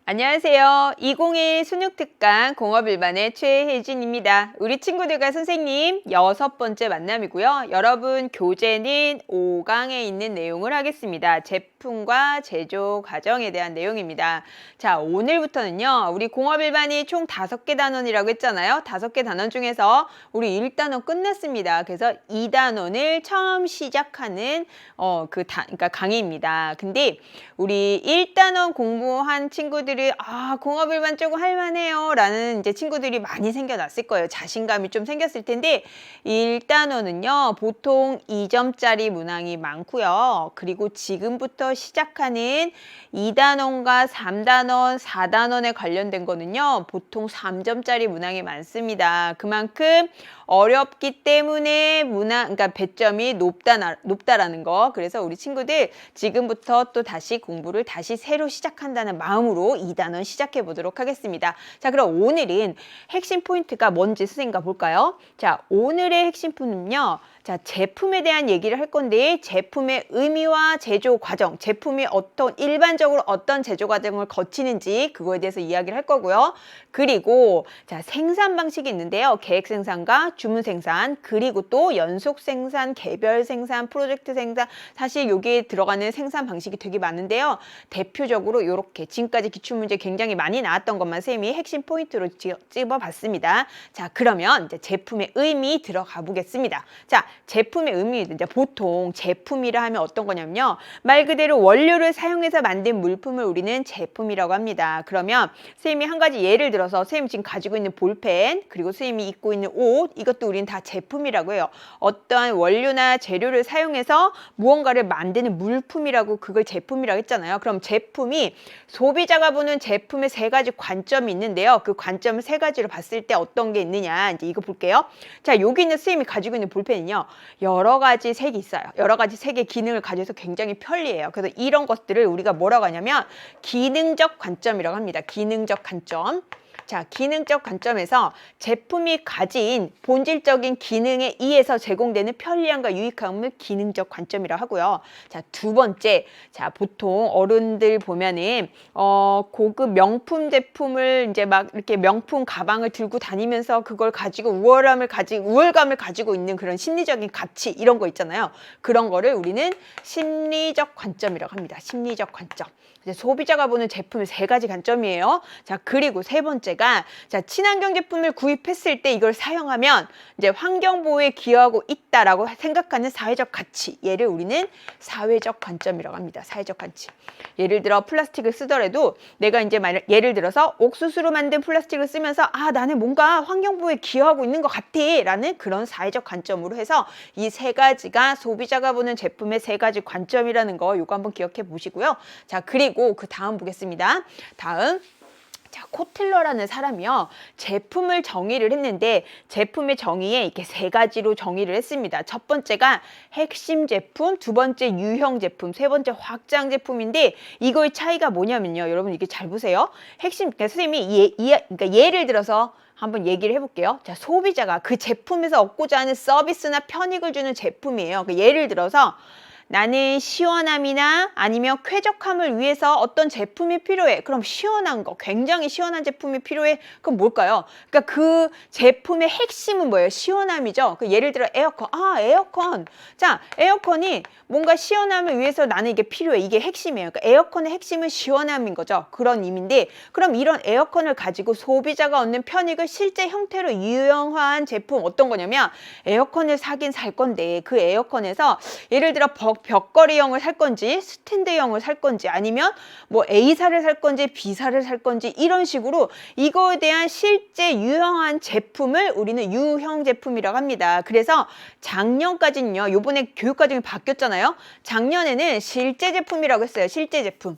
안녕하세요. 2021 수능특강 공업일반의 최혜진입니다. 우리 친구들과 선생님 6번째 만남이고요. 여러분 교재는 5강에 있는 내용을 하겠습니다. 제품과 제조 과정에 대한 내용입니다. 자, 오늘부터는요. 우리 공업일반이 총 5개 단원이라고 했잖아요. 5개 단원 중에서 우리 1단원 끝났습니다. 그래서 2단원을 처음 시작하는 그러니까 강의입니다. 근데 우리 1단원 공부한 친구들이 공업일반 조금 할만해요 라는 이제 친구들이 많이 생겨났을 거예요. 자신감이 좀 생겼을 텐데 1단원은요 보통 2점짜리 문항이 많고요. 그리고 지금부터 시작하는 2단원과 3단원, 4단원에 관련된 거는요 보통 3점짜리 문항이 많습니다. 그만큼 어렵기 때문에 그러니까 배점이 높다라는 거. 그래서 우리 친구들 지금부터 또 다시 공부를 다시 새로 시작한다는 마음으로 2단원 시작해 보도록 하겠습니다. 자, 그럼 오늘은 핵심 포인트가 뭔지 선생님과 볼까요? 자, 오늘의 핵심 포인트는요. 자, 제품에 대한 얘기를 할 건데 제품의 의미와 제조 과정, 제품이 일반적으로 어떤 제조 과정을 거치는지 그거에 대해서 이야기를 할 거고요. 그리고 자, 생산 방식이 있는데요. 계획 생산과 주문 생산, 그리고 또 연속 생산, 개별 생산, 프로젝트 생산, 사실 여기에 들어가는 생산 방식이 되게 많은데요. 대표적으로 이렇게 지금까지 기출문제 굉장히 많이 나왔던 것만 쌤이 핵심 포인트로 찝어봤습니다. 자, 그러면 이제 제품의 의미 들어가 보겠습니다. 자, 제품의 의미, 이제 보통 제품이라 하면 어떤 거냐면요. 말 그대로 원료를 사용해서 만든 물품을 우리는 제품이라고 합니다. 그러면 선생님이 한 가지 예를 들어서 선생님이 지금 가지고 있는 볼펜, 그리고 선생님이 입고 있는 옷, 이것도 우리는 다 제품이라고 해요. 어떠한 원료나 재료를 사용해서 무언가를 만드는 물품이라고 그걸 제품이라고 했잖아요. 그럼 제품이 소비자가 보는 제품의 3가지 관점이 있는데요. 그 관점을 3가지로 봤을 때 어떤 게 있느냐, 이제 이거 볼게요. 자, 여기 있는 선생님이 가지고 있는 볼펜은요. 여러 가지 색이 있어요. 여러 가지 색의 기능을 가져서 굉장히 편리해요. 그래서 이런 것들을 우리가 뭐라고 하냐면 기능적 관점이라고 합니다. 기능적 관점. 자, 기능적 관점에서 제품이 가진 본질적인 기능에 의해서 제공되는 편리함과 유익함을 기능적 관점이라고 하고요. 자, 2번째. 자, 보통 어른들 보면은 고급 명품 제품을 이제 막 이렇게 명품 가방을 들고 다니면서 그걸 가지고 우월감을 가지고 있는 그런 심리적인 가치 이런 거 있잖아요. 그런 거를 우리는 심리적 관점이라고 합니다. 심리적 관점. 이제 소비자가 보는 제품의 3가지 관점이에요. 자, 그리고 3번째가 자, 친환경 제품을 구입했을 때 이걸 사용하면 이제 환경 보호에 기여하고 있다라고 생각하는 사회적 가치. 얘를 우리는 사회적 관점이라고 합니다. 사회적 가치. 예를 들어 플라스틱을 쓰더라도 내가 이제 예를 들어서 옥수수로 만든 플라스틱을 쓰면서 나는 뭔가 환경 보호에 기여하고 있는 것 같아라는 그런 사회적 관점으로 해서 이 3가지가 소비자가 보는 제품의 3가지 관점이라는 거 요거 한번 기억해 보시고요. 자, 그리고 그 다음 보겠습니다. 다음. 자, 코틀러라는 사람이요. 제품을 정의를 했는데 제품의 정의에 이렇게 3가지로 정의를 했습니다. 첫 번째가 핵심 제품, 2번째 유형 제품, 3번째 확장 제품인데 이거의 차이가 뭐냐면요. 여러분 이게 잘 보세요. 핵심, 그러니까 선생님이 그러니까 예를 들어서 한번 얘기를 해볼게요. 자, 소비자가 그 제품에서 얻고자 하는 서비스나 편익을 주는 제품이에요. 그러니까 예를 들어서 나는 시원함이나 아니면 쾌적함을 위해서 어떤 제품이 필요해. 그럼 시원한 거, 굉장히 시원한 제품이 필요해. 그럼 뭘까요? 그러니까 그 제품의 핵심은 뭐예요? 시원함이죠. 그 예를 들어 에어컨. 에어컨. 자, 에어컨이 뭔가 시원함을 위해서 나는 이게 필요해. 이게 핵심이에요. 그러니까 에어컨의 핵심은 시원함인 거죠. 그런 의미인데 그럼 이런 에어컨을 가지고 소비자가 얻는 편익을 실제 형태로 유형화한 제품 어떤 거냐면 에어컨을 사긴 살 건데 그 에어컨에서 예를 들어 벽걸이형을 살 건지 스탠드형을 살 건지 아니면 뭐 A사를 살 건지 B사를 살 건지 이런 식으로 이거에 대한 실제 유형한 제품을 우리는 유형 제품이라고 합니다. 그래서 작년까지는요. 요번에 교육과정이 바뀌었잖아요. 작년에는 실제 제품이라고 했어요. 실제 제품.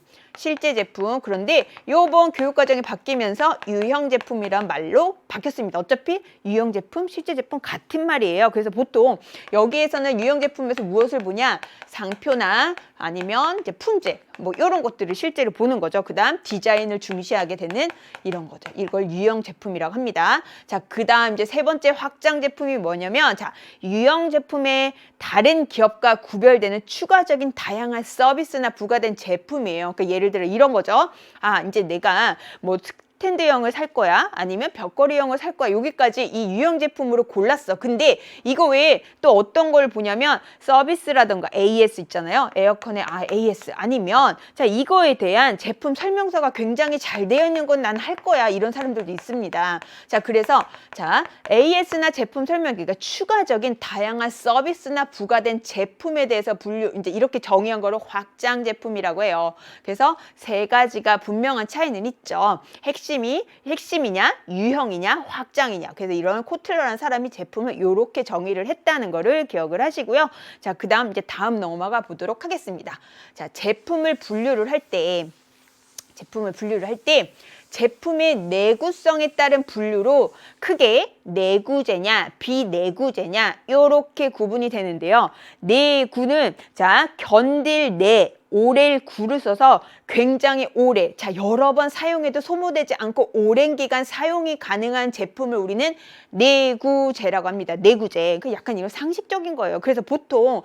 그런데 요번 교육과정이 바뀌면서 유형 제품이란 말로 바뀌었습니다. 어차피 유형 제품, 실제 제품 같은 말이에요. 그래서 보통 여기에서는 유형 제품에서 무엇을 보냐? 상표나 아니면 이제 품질 뭐 이런 것들을 실제로 보는 거죠. 그 다음 디자인을 중시하게 되는 이런 거죠. 이걸 유형 제품이라고 합니다. 자, 그 다음 이제 3번째 확장 제품이 뭐냐면 자, 유형 제품에 다른 기업과 구별되는 추가적인 다양한 서비스나 부과된 제품이에요. 그러니까 예를 들어 이런 거죠. 아, 이제 내가 뭐 스탠드형을 살 거야? 아니면 벽걸이형을 살 거야? 여기까지 이 유형 제품으로 골랐어. 근데 이거 외에 또 어떤 걸 보냐면 서비스라던가 AS 있잖아요. 에어컨에 AS 아니면 자 이거에 대한 제품 설명서가 굉장히 잘 되어 있는 건 난 할 거야. 이런 사람들도 있습니다. 자 그래서 자 AS나 제품 설명 그러니까 추가적인 다양한 서비스나 부과된 제품에 대해서 분류 이제 이렇게 정의한 거를 확장 제품이라고 해요. 그래서 세 가지가 분명한 차이는 있죠. 핵심이냐, 유형이냐, 확장이냐. 그래서 이런 코틀러라는 사람이 제품을 이렇게 정의를 했다는 거를 기억을 하시고요. 자, 그 다음 이제 다음 넘어가 보도록 하겠습니다. 자, 제품을 분류를 할 때 제품의 내구성에 따른 분류로 크게 내구재냐 비내구재냐 이렇게 구분이 되는데요. 내구는 자 견딜 내 오랜 구를 써서 굉장히 오래 자 여러 번 사용해도 소모되지 않고 오랜 기간 사용이 가능한 제품을 우리는 내구재라고 합니다. 내구재. 그 약간 이건 상식적인 거예요. 그래서 보통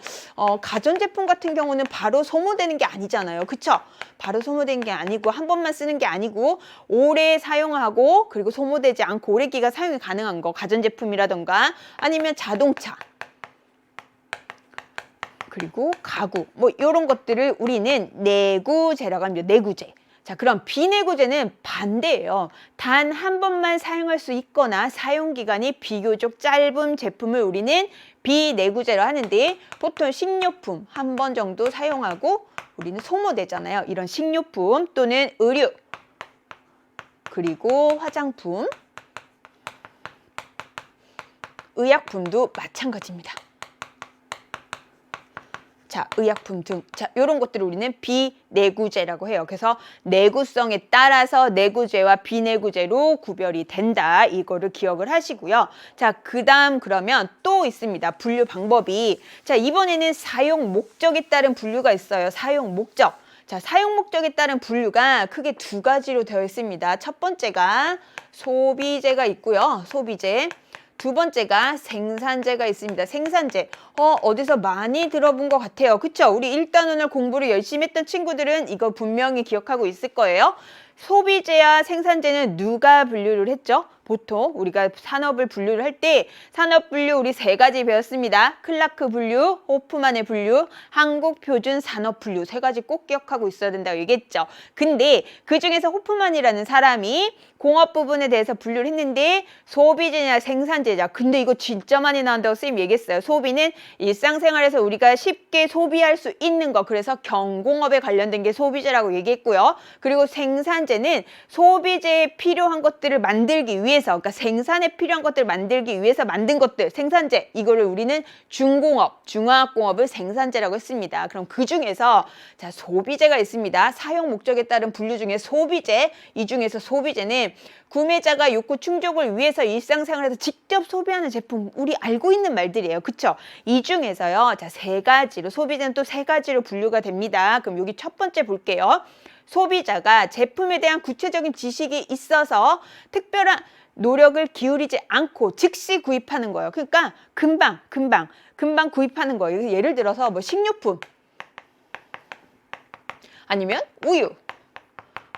가전제품 같은 경우는 바로 소모되는 게 아니잖아요. 그쵸? 바로 소모되는 게 아니고 한 번만 쓰는 게 아니고 오래 사용하고 그리고 소모되지 않고 오래 기간 사용이 가능한 거 가전제품이라던가 아니면 자동차 그리고 가구 뭐 이런 것들을 우리는 내구재라고 합니다. 내구재. 자 그럼 비내구재는 반대예요. 단 한 번만 사용할 수 있거나 사용기간이 비교적 짧은 제품을 우리는 비내구재로 하는데 보통 식료품 한 번 정도 사용하고 우리는 소모되잖아요. 이런 식료품 또는 의류 그리고 화장품 의약품도 마찬가지입니다. 자, 의약품 등. 자, 이런 것들을 우리는 비내구재라고 해요. 그래서 내구성에 따라서 내구재와 비내구재로 구별이 된다. 이거를 기억을 하시고요. 자, 그 다음 그러면 또 있습니다. 분류 방법이. 자, 이번에는 사용 목적에 따른 분류가 있어요. 사용 목적. 자, 사용 목적에 따른 분류가 크게 두 가지로 되어 있습니다. 첫 번째가 소비재가 있고요. 소비재. 두 번째가 생산재가 있습니다. 생산재. 어디서 많이 들어본 것 같아요. 그쵸? 우리 1단원을 공부를 열심히 했던 친구들은 이거 분명히 기억하고 있을 거예요. 소비재와 생산재는 누가 분류를 했죠? 보통 우리가 산업을 분류를 할 때 산업 분류 우리 세 가지 배웠습니다. 클라크 분류, 호프만의 분류, 한국표준 산업 분류 세 가지 꼭 기억하고 있어야 된다고 얘기했죠. 근데 그중에서 호프만이라는 사람이 공업 부분에 대해서 분류를 했는데 소비재냐 생산재냐 근데 이거 진짜 많이 나온다고 선생님 얘기했어요. 소비는 일상생활에서 우리가 쉽게 소비할 수 있는 거 그래서 경공업에 관련된 게 소비재라고 얘기했고요. 그리고 생산재는 소비재에 필요한 것들을 만들기 위해서 그러니까 생산에 필요한 것들을 만들기 위해서 만든 것들 생산재 이거를 우리는 중공업, 중화학공업을 생산재라고 했습니다. 그럼 그 중에서 자 소비재가 있습니다. 사용 목적에 따른 분류 중에 소비재 이 중에서 소비재는 구매자가 욕구 충족을 위해서 일상생활에서 직접 소비하는 제품 우리 알고 있는 말들이에요. 그쵸? 이 중에서요. 자, 세 가지로 소비재는 또 세 가지로 분류가 됩니다. 그럼 여기 첫 번째 볼게요. 소비자가 제품에 대한 구체적인 지식이 있어서 특별한 노력을 기울이지 않고 즉시 구입하는 거예요. 그러니까 금방 구입하는 거예요. 예를 들어서 뭐 식료품 아니면 우유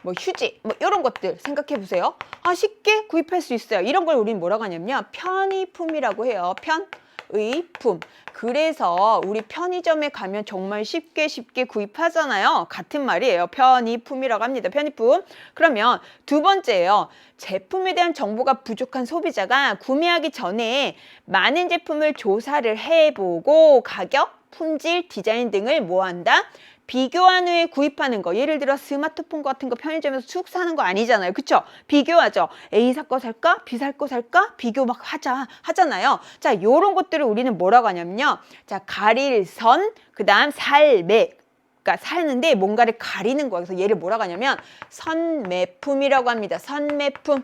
뭐 휴지 뭐 이런 것들 생각해 보세요. 아 쉽게 구입할 수 있어요. 이런 걸 우리는 뭐라고 하냐면 편의품이라고 해요. 편의품. 그래서 우리 편의점에 가면 정말 쉽게 구입하잖아요. 같은 말이에요. 편의품이라고 합니다. 편의품. 그러면 두 번째예요. 제품에 대한 정보가 부족한 소비자가 구매하기 전에 많은 제품을 조사를 해보고 가격, 품질, 디자인 등을 뭐한다? 비교한 후에 구입하는 거. 예를 들어 스마트폰 같은 거 편의점에서 쭉 사는 거 아니잖아요. 그쵸? 비교하죠. A 살 거 살까? B 살 거 살까? 비교 막 하잖아요. 자, 요런 것들을 우리는 뭐라고 하냐면요. 자, 가릴 선, 그 다음 살매. 그러니까 사는데 뭔가를 가리는 거예요. 그래서 얘를 뭐라고 하냐면 선매품이라고 합니다. 선매품.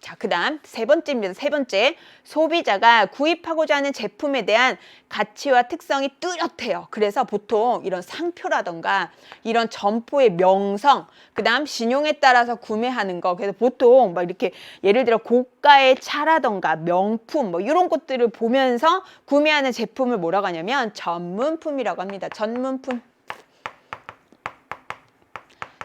자, 그 다음 세 번째입니다. 세 번째, 소비자가 구입하고자 하는 제품에 대한 가치와 특성이 뚜렷해요. 그래서 보통 이런 상표라던가 이런 점포의 명성, 그 다음 신용에 따라서 구매하는 거. 그래서 보통 막 이렇게 예를 들어 고가의 차라던가 명품 뭐 이런 것들을 보면서 구매하는 제품을 뭐라고 하냐면 전문품이라고 합니다. 전문품.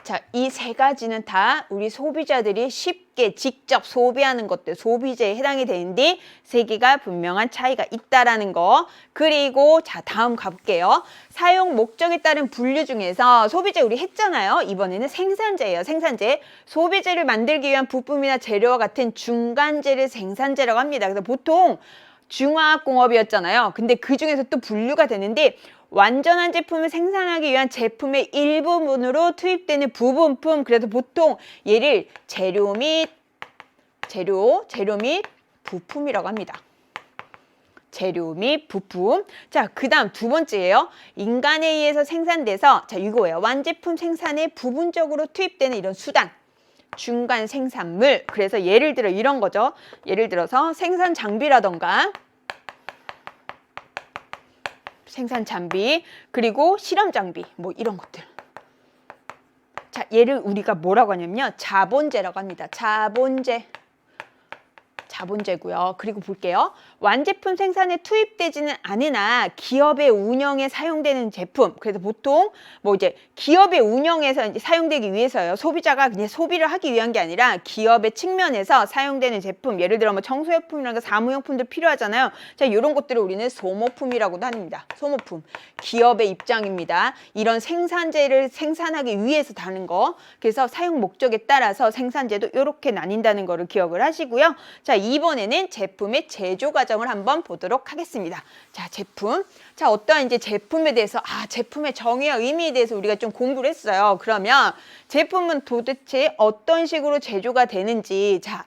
자, 이 세 가지는 다 우리 소비자들이 쉽게 직접 소비하는 것들, 소비재에 해당이 되는데 세 개가 분명한 차이가 있다라는 거. 그리고 자, 다음 가볼게요. 사용 목적에 따른 분류 중에서 소비재 우리 했잖아요. 이번에는 생산재예요. 생산재. 소비재를 만들기 위한 부품이나 재료와 같은 중간재를 생산재라고 합니다. 그래서 보통 중화학공업이었잖아요. 근데 그 중에서 또 분류가 되는데 완전한 제품을 생산하기 위한 제품의 일부분으로 투입되는 부분품, 그래서 보통 얘를 재료 및 부품이라고 합니다. 재료 및 부품. 자, 그 다음 두 번째예요. 인간에 의해서 생산돼서, 자, 이거예요. 완제품 생산에 부분적으로 투입되는 이런 수단. 중간 생산물. 그래서 예를 들어 이런 거죠. 예를 들어서 생산 장비라던가 생산 장비, 그리고 실험 장비, 뭐 이런 것들. 자, 얘를 우리가 뭐라고 하냐면요. 자본재라고 합니다. 자본재고요. 그리고 볼게요. 완제품 생산에 투입되지는 않으나 기업의 운영에 사용되는 제품. 그래서 보통 뭐 이제 기업의 운영에서 이제 사용되기 위해서요. 소비자가 그냥 소비를 하기 위한 게 아니라 기업의 측면에서 사용되는 제품. 예를 들어 뭐 청소용품이나 사무용품들 필요하잖아요. 자, 이런 것들을 우리는 소모품이라고도 합니다. 소모품. 기업의 입장입니다. 이런 생산재를 생산하기 위해서 다는 거. 그래서 사용 목적에 따라서 생산재도 이렇게 나뉜다는 거를 기억을 하시고요. 자, 이번에는 제품의 제조 과정을 한번 보도록 하겠습니다. 자, 제품. 자, 어떠한 이제 제품에 대해서, 제품의 정의와 의미에 대해서 우리가 좀 공부를 했어요. 그러면 제품은 도대체 어떤 식으로 제조가 되는지, 자,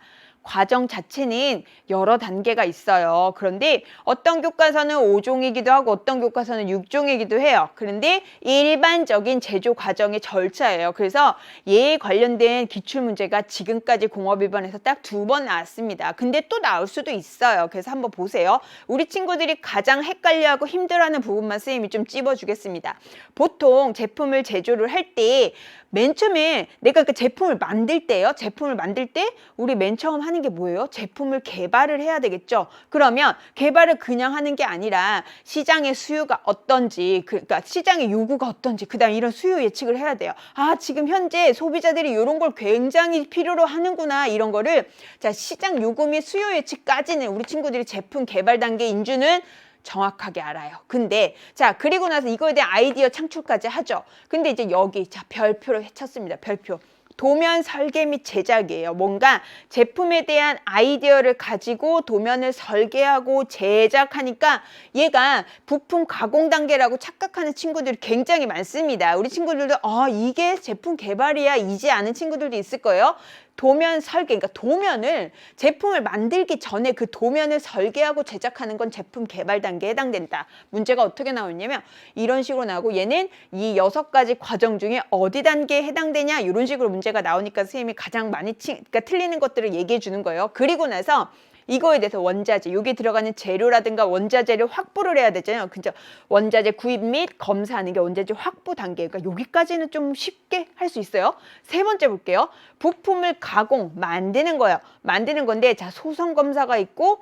과정 자체는 여러 단계가 있어요. 그런데 어떤 교과서는 5종이기도 하고 어떤 교과서는 6종이기도 해요. 그런데 일반적인 제조 과정의 절차예요. 그래서 얘에 관련된 기출문제가 지금까지 공업일반에서 딱 2번 나왔습니다. 근데 또 나올 수도 있어요. 그래서 한번 보세요. 우리 친구들이 가장 헷갈려하고 힘들어하는 부분만 선생님이 좀 찝어주겠습니다. 보통 제품을 제조를 할 때 맨 처음에 내가 그 제품을 만들 때요. 제품을 만들 때 우리 맨 처음 하는 게 뭐예요? 제품을 개발을 해야 되겠죠. 그러면 개발을 그냥 하는 게 아니라 시장의 수요가 어떤지, 그러니까 시장의 요구가 어떤지, 그다음 이런 수요 예측을 해야 돼요. 지금 현재 소비자들이 이런 걸 굉장히 필요로 하는구나. 이런 거를 자, 시장 요구 및 수요 예측까지는 우리 친구들이 제품 개발 단계 인주는 정확하게 알아요. 근데 자, 그리고 나서 이거에 대한 아이디어 창출까지 하죠. 근데 이제 여기 자, 별표로 해쳤습니다. 별표. 도면 설계 및 제작이에요. 뭔가 제품에 대한 아이디어를 가지고 도면을 설계하고 제작하니까 얘가 부품 가공 단계라고 착각하는 친구들이 굉장히 많습니다. 우리 친구들도 이게 제품 개발이야 이제 아는 친구들도 있을 거예요. 도면 설계, 그러니까 도면을 제품을 만들기 전에 그 도면을 설계하고 제작하는 건 제품 개발 단계에 해당된다. 문제가 어떻게 나오냐면 이런 식으로 나오고 얘는 이 6가지 과정 중에 어디 단계에 해당되냐 이런 식으로 문제가 나오니까 선생님이 가장 많이 그러니까 틀리는 것들을 얘기해 주는 거예요. 그리고 나서 이거에 대해서 원자재, 여기 들어가는 재료라든가 원자재를 확보를 해야 되잖아요. 그죠? 원자재 구입 및 검사하는 게 원자재 확보 단계. 그러니까 여기까지는 좀 쉽게 할 수 있어요. 세 번째 볼게요. 부품을 가공, 만드는 거예요. 만드는 건데, 자, 소성 검사가 있고,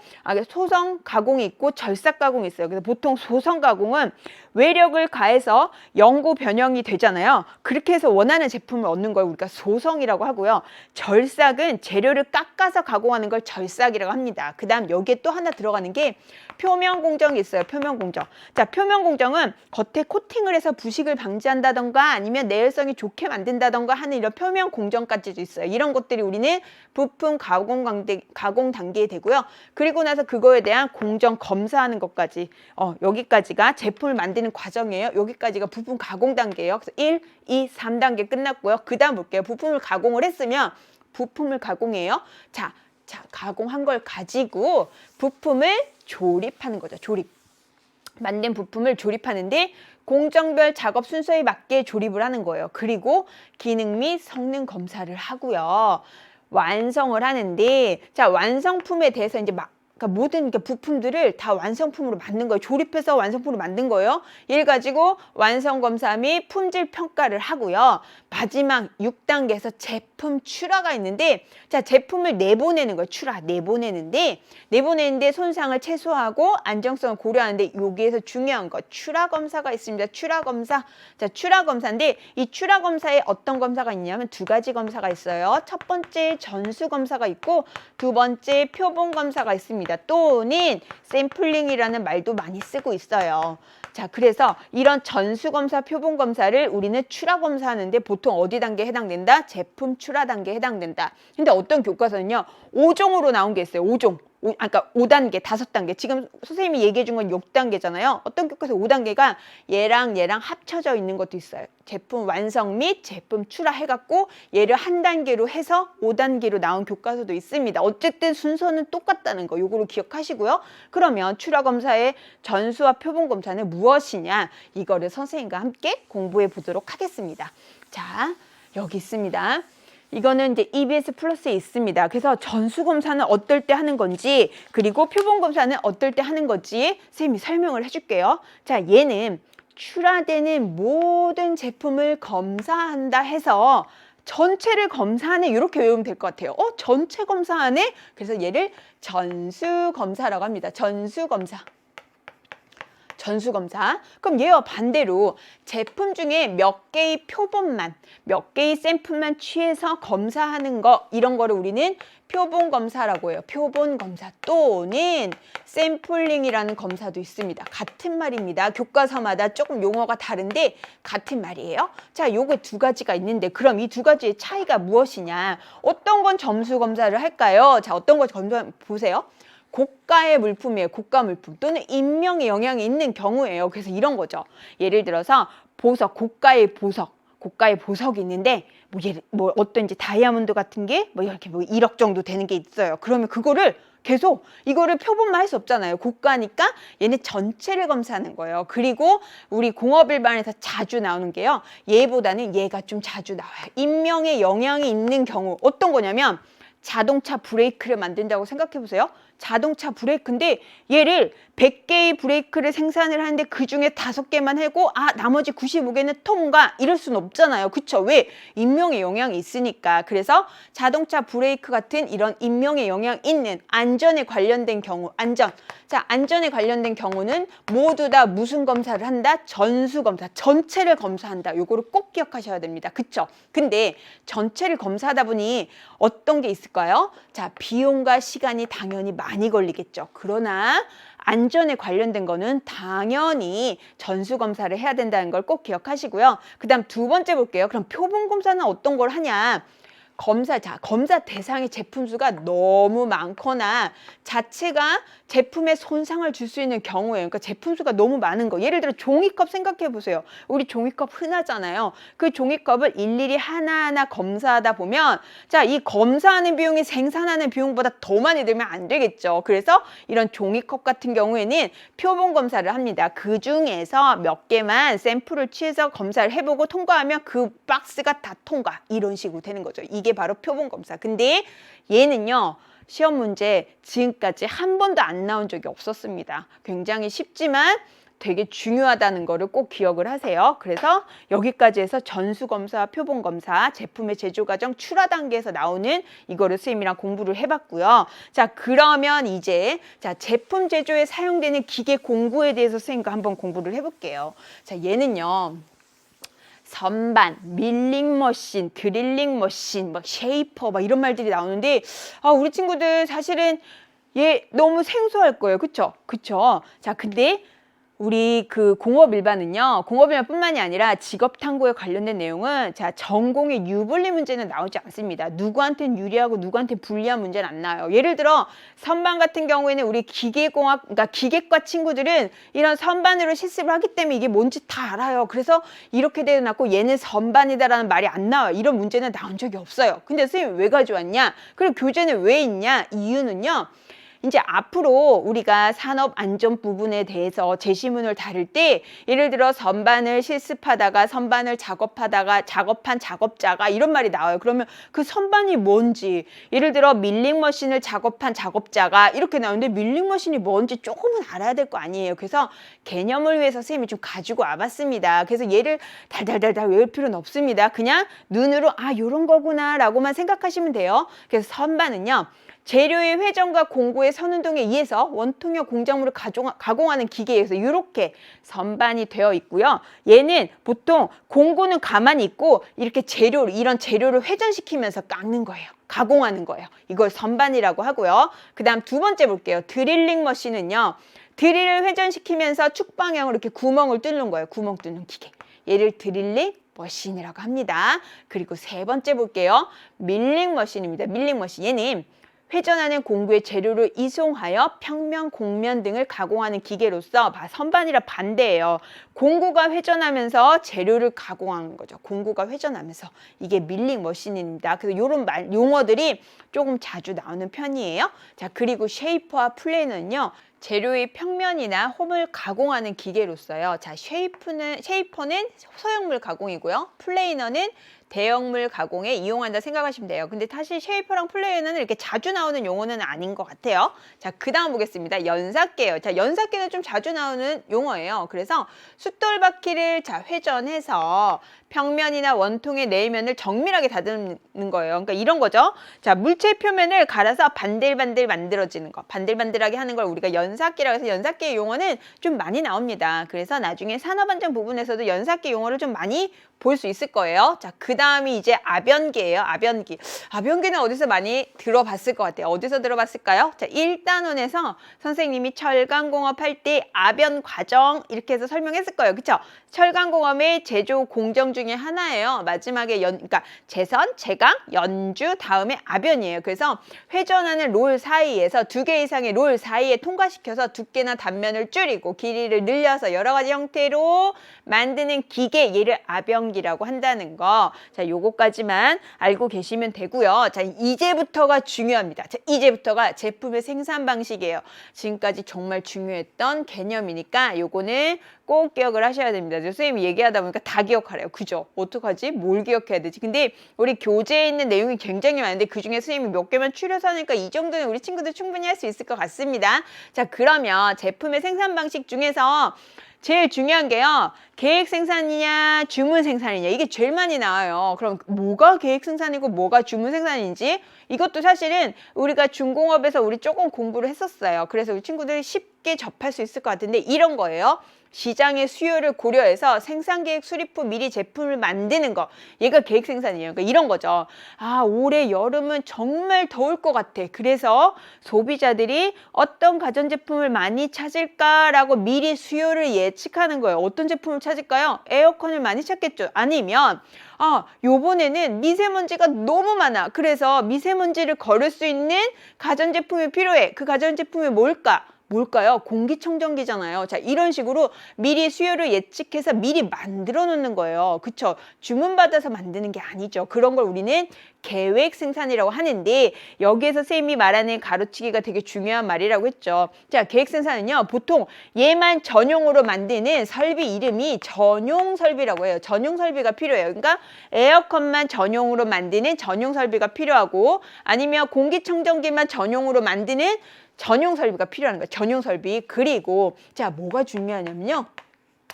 소성 가공이 있고, 절삭 가공이 있어요. 그래서 보통 소성 가공은 외력을 가해서 영구 변형이 되잖아요. 그렇게 해서 원하는 제품을 얻는 걸 우리가 소성이라고 하고요. 절삭은 재료를 깎아서 가공하는 걸 절삭이라고 합니다. 그 다음 여기에 또 하나 들어가는 게 표면 공정이 있어요. 표면 공정. 자, 표면 공정은 겉에 코팅을 해서 부식을 방지한다던가 아니면 내열성이 좋게 만든다던가 하는 이런 표면 공정까지도 있어요. 이런 것들이 우리는 부품 가공 단계에 되고요. 그리고 나서 그거에 대한 공정 검사하는 것까지 여기까지가 제품을 만드는 과정이에요. 여기까지가 부품 가공 단계예요. 그래서 1, 2, 3단계 끝났고요. 그 다음 볼게요. 부품을 가공을 했으면 부품을 가공해요. 자, 가공한 걸 가지고 부품을 조립하는 거죠. 조립. 만든 부품을 조립하는데 공정별 작업 순서에 맞게 조립을 하는 거예요. 그리고 기능 및 성능 검사를 하고요. 완성을 하는데 자, 완성품에 대해서 이제 그러니까 모든 부품들을 다 완성품으로 만든 거예요. 조립해서 완성품으로 만든 거예요. 얘를 가지고 완성검사 및 품질 평가를 하고요. 마지막 6단계에서 제품 출하가 있는데, 자, 제품을 내보내는 거예요. 출하, 내보내는데 손상을 최소화하고 안정성을 고려하는데, 여기에서 중요한 거 출하 검사가 있습니다. 출하 검사. 자, 출하 검사인데 이 출하 검사에 어떤 검사가 있냐면 두 가지 검사가 있어요. 첫 번째 전수 검사가 있고 두 번째 표본 검사가 있습니다. 또는 샘플링이라는 말도 많이 쓰고 있어요. 자, 그래서 이런 전수 검사, 표본 검사를 우리는 출하 검사하는데 보통 어디 단계에 해당된다? 제품 출하 단계에 해당된다. 근데 어떤 교과서는요, 5종으로 나온 게 있어요. 5종. 그러니까 5단계, 5단계. 지금 선생님이 얘기해 준 건 6단계잖아요. 어떤 교과서 5단계가 얘랑 합쳐져 있는 것도 있어요. 제품 완성 및 제품 출하 해갖고 얘를 한 단계로 해서 5단계로 나온 교과서도 있습니다. 어쨌든 순서는 똑같다는 거, 요거를 기억하시고요. 그러면 출하 검사의 전수와 표본 검사는 무엇이냐? 이거를 선생님과 함께 공부해 보도록 하겠습니다. 자, 여기 있습니다. 이거는 이제 EBS 플러스에 있습니다. 그래서 전수검사는 어떨 때 하는 건지, 그리고 표본검사는 어떨 때 하는 건지 선생님이 설명을 해줄게요. 자, 얘는 출하되는 모든 제품을 검사한다 해서 전체를 검사하네, 이렇게 외우면 될 것 같아요. 전체 검사하네? 그래서 얘를 전수검사라고 합니다. 전수검사. 전수검사. 그럼 얘와 반대로 제품 중에 몇 개의 표본만, 몇 개의 샘플만 취해서 검사하는 거, 이런 거를 우리는 표본검사라고 해요. 표본검사 또는 샘플링이라는 검사도 있습니다. 같은 말입니다. 교과서마다 조금 용어가 다른데 같은 말이에요. 자, 요거 두 가지가 있는데 그럼 이 두 가지의 차이가 무엇이냐? 어떤 건 점수검사를 할까요? 자, 어떤 거 검사 보세요. 고가의 물품이에요. 고가 물품 또는 인명의 영향이 있는 경우예요. 그래서 이런 거죠. 예를 들어서 보석, 고가의 보석이 있는데 뭐 어떤 이제 다이아몬드 같은 게 이렇게 1억 정도 되는 게 있어요. 그러면 그거를 계속 이거를 표본만 할 수 없잖아요. 고가니까 얘네 전체를 검사하는 거예요. 그리고 우리 공업일반에서 자주 나오는 게요, 얘보다는 얘가 좀 자주 나와요. 인명의 영향이 있는 경우 어떤 거냐면 자동차 브레이크를 만든다고 생각해 보세요. 자동차 브레이크인데 얘를 100개의 브레이크를 생산을 하는데 그중에 5개만 하고 나머지 95개는 통과, 이럴 수는 없잖아요. 그쵸? 왜? 인명의 영향이 있으니까. 그래서 자동차 브레이크 같은 이런 인명의 영향 있는 안전에 관련된 경우, 안전에 관련된 경우는 모두 다 무슨 검사를 한다? 전수검사, 전체를 검사한다. 요거를 꼭 기억하셔야 됩니다. 그쵸? 근데 전체를 검사하다 보니 어떤 게 있을까요? 자, 비용과 시간이 당연히 많이 걸리겠죠. 그러나 안전에 관련된 거는 당연히 전수검사를 해야 된다는 걸 꼭 기억하시고요. 그 다음 두 번째 볼게요. 그럼 표본검사는 어떤 걸 하냐? 검사 대상의 제품 수가 너무 많거나 자체가 제품에 손상을 줄 수 있는 경우에요. 그러니까 제품 수가 너무 많은 거. 예를 들어 종이컵 생각해 보세요. 우리 종이컵 흔하잖아요. 그 종이컵을 일일이 하나하나 검사하다 보면, 자, 이 검사하는 비용이 생산하는 비용보다 더 많이 들면 안 되겠죠. 그래서 이런 종이컵 같은 경우에는 표본 검사를 합니다. 그 중에서 몇 개만 샘플을 취해서 검사를 해보고 통과하면 그 박스가 다 통과, 이런 식으로 되는 거죠. 이게 바로 표본 검사. 근데 얘는요, 시험 문제 지금까지 한 번도 안 나온 적이 없었습니다. 굉장히 쉽지만 되게 중요하다는 거를 꼭 기억을 하세요. 그래서 여기까지 해서 전수검사, 표본검사, 제품의 제조 과정 출하 단계에서 나오는 이거를 선생님이랑 공부를 해봤고요. 자, 그러면 이제 제품 제조에 사용되는 기계 공구에 대해서 선생님과 한번 공부를 해볼게요. 자, 얘는요, 선반, 밀링 머신, 드릴링 머신, 쉐이퍼 이런 말들이 나오는데 우리 친구들 사실은 얘 너무 생소할 거예요. 그쵸? 자, 근데 우리 그 공업일반은요, 공업일반뿐만이 아니라 직업탐구에 관련된 내용은 전공의 유불리 문제는 나오지 않습니다. 누구한테는 유리하고 누구한테는 불리한 문제는 안 나와요. 예를 들어 선반 같은 경우에는 우리 그러니까 기계과 친구들은 이런 선반으로 실습을 하기 때문에 이게 뭔지 다 알아요. 그래서 이렇게 되어놨고 얘는 선반이다라는 말이 안 나와요. 이런 문제는 나온 적이 없어요. 근데 선생님 왜 가져왔냐? 그리고 교재는 왜 있냐? 이유는요, 이제 앞으로 우리가 산업 안전 부분에 대해서 제시문을 다룰 때 예를 들어 선반을 실습하다가 선반을 작업하다가 작업한 작업자가 이런 말이 나와요. 그러면 그 선반이 뭔지, 예를 들어 밀링 머신을 작업한 작업자가 이렇게 나오는데 밀링 머신이 뭔지 조금은 알아야 될 거 아니에요. 그래서 개념을 위해서 선생님이 좀 가지고 와봤습니다. 그래서 얘를 달달달달 외울 필요는 없습니다. 그냥 눈으로 요런 거구나 라고만 생각하시면 돼요. 그래서 선반은요, 재료의 회전과 공구의 선운동에 의해서 원통형 공작물을 가공하는 기계에 의해서 이렇게 선반이 되어 있고요. 얘는 보통 공구는 가만히 있고 이렇게 이런 재료를 회전시키면서 깎는 거예요. 가공하는 거예요. 이걸 선반이라고 하고요. 그 다음 두 번째 볼게요. 드릴링 머신은요, 드릴을 회전시키면서 축 방향으로 이렇게 구멍을 뚫는 거예요. 구멍 뚫는 기계. 얘를 드릴링 머신이라고 합니다. 그리고 세 번째 볼게요. 밀링 머신입니다. 밀링 머신. 얘는 회전하는 공구의 재료를 이송하여 평면, 곡면 등을 가공하는 기계로서 선반이라 반대예요. 공구가 회전하면서 재료를 가공하는 거죠. 공구가 회전하면서. 이게 밀링 머신입니다. 그래서 이런 용어들이 조금 자주 나오는 편이에요. 자, 그리고 쉐이퍼와 플래너는요, 재료의 평면이나 홈을 가공하는 기계로서요. 자, 쉐이퍼는 소형물 가공이고요. 플레이너는 대형물 가공에 이용한다 생각하시면 돼요. 근데 사실 쉐이퍼랑 플레이너는 이렇게 자주 나오는 용어는 아닌 것 같아요. 자, 그 다음 보겠습니다. 연삭계요. 자, 연삭계는 좀 자주 나오는 용어예요. 그래서 숫돌바퀴를 회전해서 평면이나 원통의 내면을 정밀하게 다듬는 거예요. 그러니까 이런 거죠. 자, 물체 표면을 갈아서 반들반들 만들어지는 거. 반들반들하게 하는 걸 우리가 연삭기라고 해서 연삭기의 용어는 좀 많이 나옵니다. 그래서 나중에 산업안전 부분에서도 연삭기 용어를 좀 많이 볼 수 있을 거예요. 자, 그 다음이 이제 압연기예요. 압연기. 압연기는 어디서 많이 들어봤을 것 같아요. 어디서 들어봤을까요? 자, 1단원에서 선생님이 철강공업 할 때 압연 과정 이렇게 해서 설명했을 거예요. 그쵸? 철강공업의 제조 공정 중에 하나예요. 마지막에 그러니까 제선, 제강, 연주, 다음에 압연이에요. 그래서 회전하는 롤 사이에서 2개 이상의 롤 사이에 통과시켜서 두께나 단면을 줄이고 길이를 늘려서 여러 가지 형태로 만드는 기계, 얘를 압연기라고 한다는 거. 자, 요거까지만 알고 계시면 되고요. 자, 이제부터가 중요합니다. 자, 이제부터가 제품의 생산 방식이에요. 지금까지 정말 중요했던 개념이니까 요거는 꼭 기억을 하셔야 됩니다. 선생님이 얘기하다 보니까 다 기억하래요. 그죠? 어떡하지? 뭘 기억해야 되지? 근데 우리 교재에 있는 내용이 굉장히 많은데 그중에 선생님이 몇 개만 추려서 하니까 이 정도는 우리 친구들 충분히 할 수 있을 것 같습니다. 자, 그러면 제품의 생산 방식 중에서 제일 중요한 게요, 계획 생산이냐 주문 생산이냐, 이게 제일 많이 나와요. 그럼 뭐가 계획 생산이고 뭐가 주문 생산인지 이것도 사실은 우리가 중공업에서 우리 조금 공부를 했었어요. 그래서 우리 친구들이 쉽게 접할 수 있을 것 같은데 이런 거예요. 시장의 수요를 고려해서 생산계획 수립 후 미리 제품을 만드는 거, 얘가 계획 생산이에요. 그러니까 이런 거죠. 올해 여름은 정말 더울 것 같아. 그래서 소비자들이 어떤 가전제품을 많이 찾을까라고 미리 수요를 예측하는 거예요. 어떤 제품을 찾을까요? 에어컨을 많이 찾겠죠. 아니면 요번에는 미세먼지가 너무 많아. 그래서 미세먼지를 걸을 수 있는 가전제품이 필요해. 그 가전제품이 뭘까요? 공기청정기잖아요. 자, 이런 식으로 미리 수요를 예측해서 미리 만들어 놓는 거예요. 그쵸? 주문받아서 만드는 게 아니죠. 그런 걸 우리는 계획 생산이라고 하는데 여기에서 쌤이 말하는 가로치기가 되게 중요한 말이라고 했죠. 자, 계획 생산은요, 보통 얘만 전용으로 만드는 설비 이름이 전용 설비라고 해요. 전용 설비가 필요해요. 그러니까 에어컨만 전용으로 만드는 전용 설비가 필요하고 아니면 공기청정기만 전용으로 만드는 전용 설비가 필요한 거예요. 전용 설비. 그리고 자, 뭐가 중요하냐면요,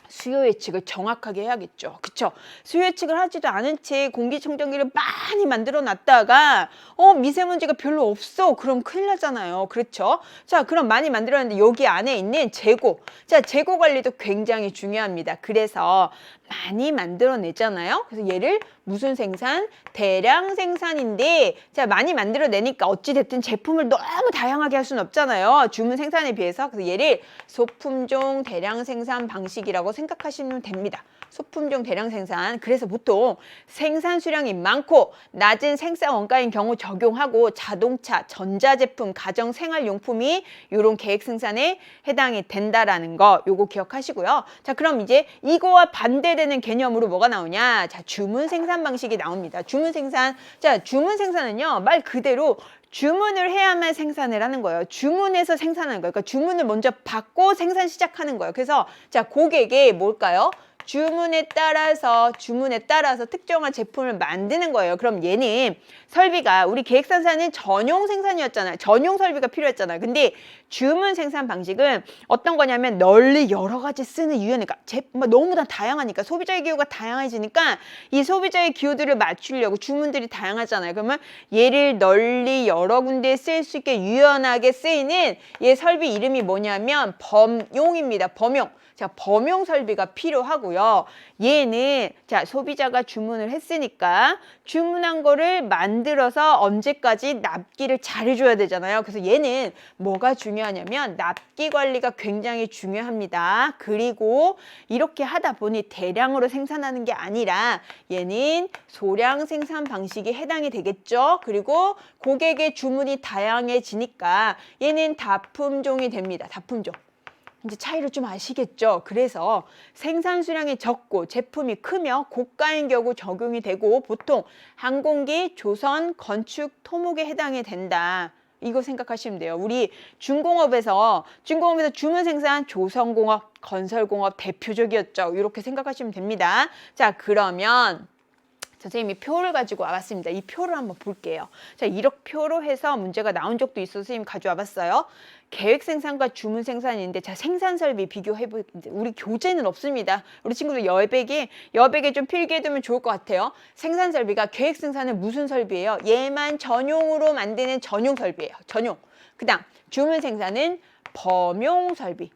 수요 예측을 정확하게 해야겠죠. 그쵸? 수요 예측을 하지도 않은 채 공기청정기를 많이 만들어 놨다가 미세먼지가 별로 없어. 그럼 큰일 나잖아요. 그렇죠? 자, 그럼 많이 만들었는데 여기 안에 있는 재고. 자, 재고 관리도 굉장히 중요합니다. 그래서 많이 만들어내잖아요. 그래서 얘를 무슨 생산? 대량 생산인데, 자, 많이 만들어내니까 어찌됐든 제품을 너무 다양하게 할 수는 없잖아요. 주문 생산에 비해서. 그래서 얘를 소품종 대량 생산 방식이라고 생각하시면 됩니다. 소품종 대량 생산. 그래서 보통 생산 수량이 많고 낮은 생산 원가인 경우 적용하고 자동차, 전자제품, 가정 생활용품이 이런 계획 생산에 해당이 된다라는 거, 요거 기억하시고요. 자, 그럼 이제 이거와 반대되는 개념으로 뭐가 나오냐? 자, 주문 생산 방식이 나옵니다. 주문 생산. 자, 주문 생산은요, 말 그대로 주문을 해야만 생산을 하는 거예요. 주문해서 생산하는 거예요. 그러니까 주문을 먼저 받고 생산 시작하는 거예요. 그래서 자, 고객이 뭘까요? 주문에 따라서 특정한 제품을 만드는 거예요. 그럼 얘는 설비가 우리 계획생산은 전용 생산이었잖아요. 전용 설비가 필요했잖아요. 근데 주문 생산 방식은 어떤 거냐면 널리 여러 가지 쓰는 유형이니까 너무나 다양하니까 소비자의 기호가 다양해지니까 이 소비자의 기호들을 맞추려고 주문들이 다양하잖아요. 그러면 얘를 널리 여러 군데에 쓸 수 있게 유연하게 쓰이는 얘 설비 이름이 뭐냐면 범용입니다. 범용. 자, 범용 설비가 필요하고요. 얘는 자, 소비자가 주문을 했으니까 주문한 거를 만들어서 언제까지 납기를 잘 해줘야 되잖아요. 그래서 얘는 뭐가 중요하냐면 납기 관리가 굉장히 중요합니다. 그리고 이렇게 하다 보니 대량으로 생산하는 게 아니라 얘는 소량 생산 방식에 해당이 되겠죠. 그리고 고객의 주문이 다양해지니까 얘는 다품종이 됩니다. 다품종. 이제 차이를 좀 아시겠죠? 그래서 생산 수량이 적고 제품이 크며 고가인 경우 적용이 되고 보통 항공기, 조선, 건축, 토목에 해당이 된다. 이거 생각하시면 돼요. 우리 중공업에서 주문 생산 조선공업, 건설공업 대표적이었죠. 이렇게 생각하시면 됩니다. 자, 그러면 선생님이 표를 가지고 와봤습니다. 이 표를 한번 볼게요. 자, 이렇게 표로 해서 문제가 나온 적도 있어서 선생님 가져와 봤어요. 계획 생산과 주문 생산인데 자, 생산 설비 비교해 보는데 우리 교재는 없습니다. 우리 친구들 여백에 좀 필기해 두면 좋을 것 같아요. 생산 설비가 계획 생산은 무슨 설비예요? 얘만 전용으로 만드는 전용 설비예요. 전용. 그다음 주문 생산은 범용 설비.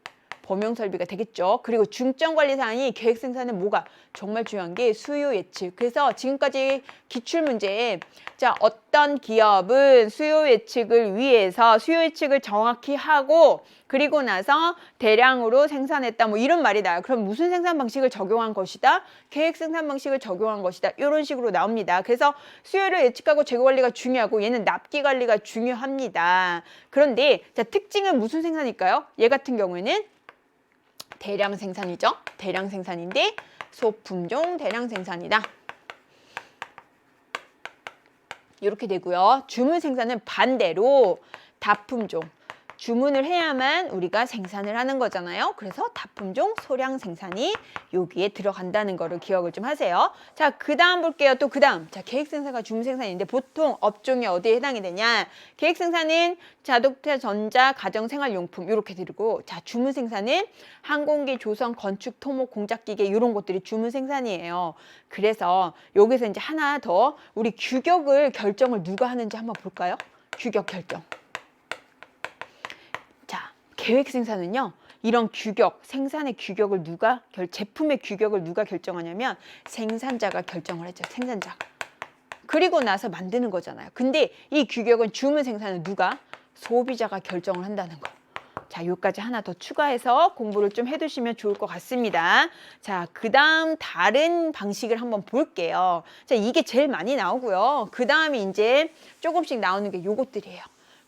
범용 설비가 되겠죠. 그리고 중점 관리 사항이 계획 생산은 뭐가 정말 중요한 게 수요 예측. 그래서 지금까지 기출 문제에 자, 어떤 기업은 수요 예측을 위해서 수요 예측을 정확히 하고 그리고 나서 대량으로 생산했다. 뭐 이런 말이 나요. 그럼 무슨 생산 방식을 적용한 것이다? 계획 생산 방식을 적용한 것이다. 이런 식으로 나옵니다. 그래서 수요를 예측하고 재고 관리가 중요하고 얘는 납기 관리가 중요합니다. 그런데 자, 특징은 무슨 생산일까요? 얘 같은 경우에는 대량 생산이죠. 대량 생산인데 소품종 대량 생산이다. 이렇게 되고요. 주문 생산은 반대로 다품종. 주문을 해야만 우리가 생산을 하는 거잖아요. 그래서 다품종 소량 생산이 여기에 들어간다는 거를 기억을 좀 하세요. 자, 그 다음 볼게요. 또 그 다음. 자, 계획 생산과 주문 생산인데 보통 업종이 어디에 해당이 되냐. 계획 생산은 자동차, 전자, 가정생활용품 이렇게 들고 자, 주문 생산은 항공기, 조선, 건축, 토목, 공작기계 이런 것들이 주문 생산이에요. 그래서 여기서 이제 하나 더 우리 규격을 결정을 누가 하는지 한번 볼까요? 규격 결정. 계획 생산은요, 이런 규격, 생산의 규격을 제품의 규격을 누가 결정하냐면 생산자가 결정을 했죠. 생산자가. 그리고 나서 만드는 거잖아요. 근데 이 규격은 주문 생산은 누가? 소비자가 결정을 한다는 거. 자, 여기까지 하나 더 추가해서 공부를 좀 해두시면 좋을 것 같습니다. 자, 그 다음 다른 방식을 한번 볼게요. 자, 이게 제일 많이 나오고요. 그 다음에 이제 조금씩 나오는 게 요것들이에요.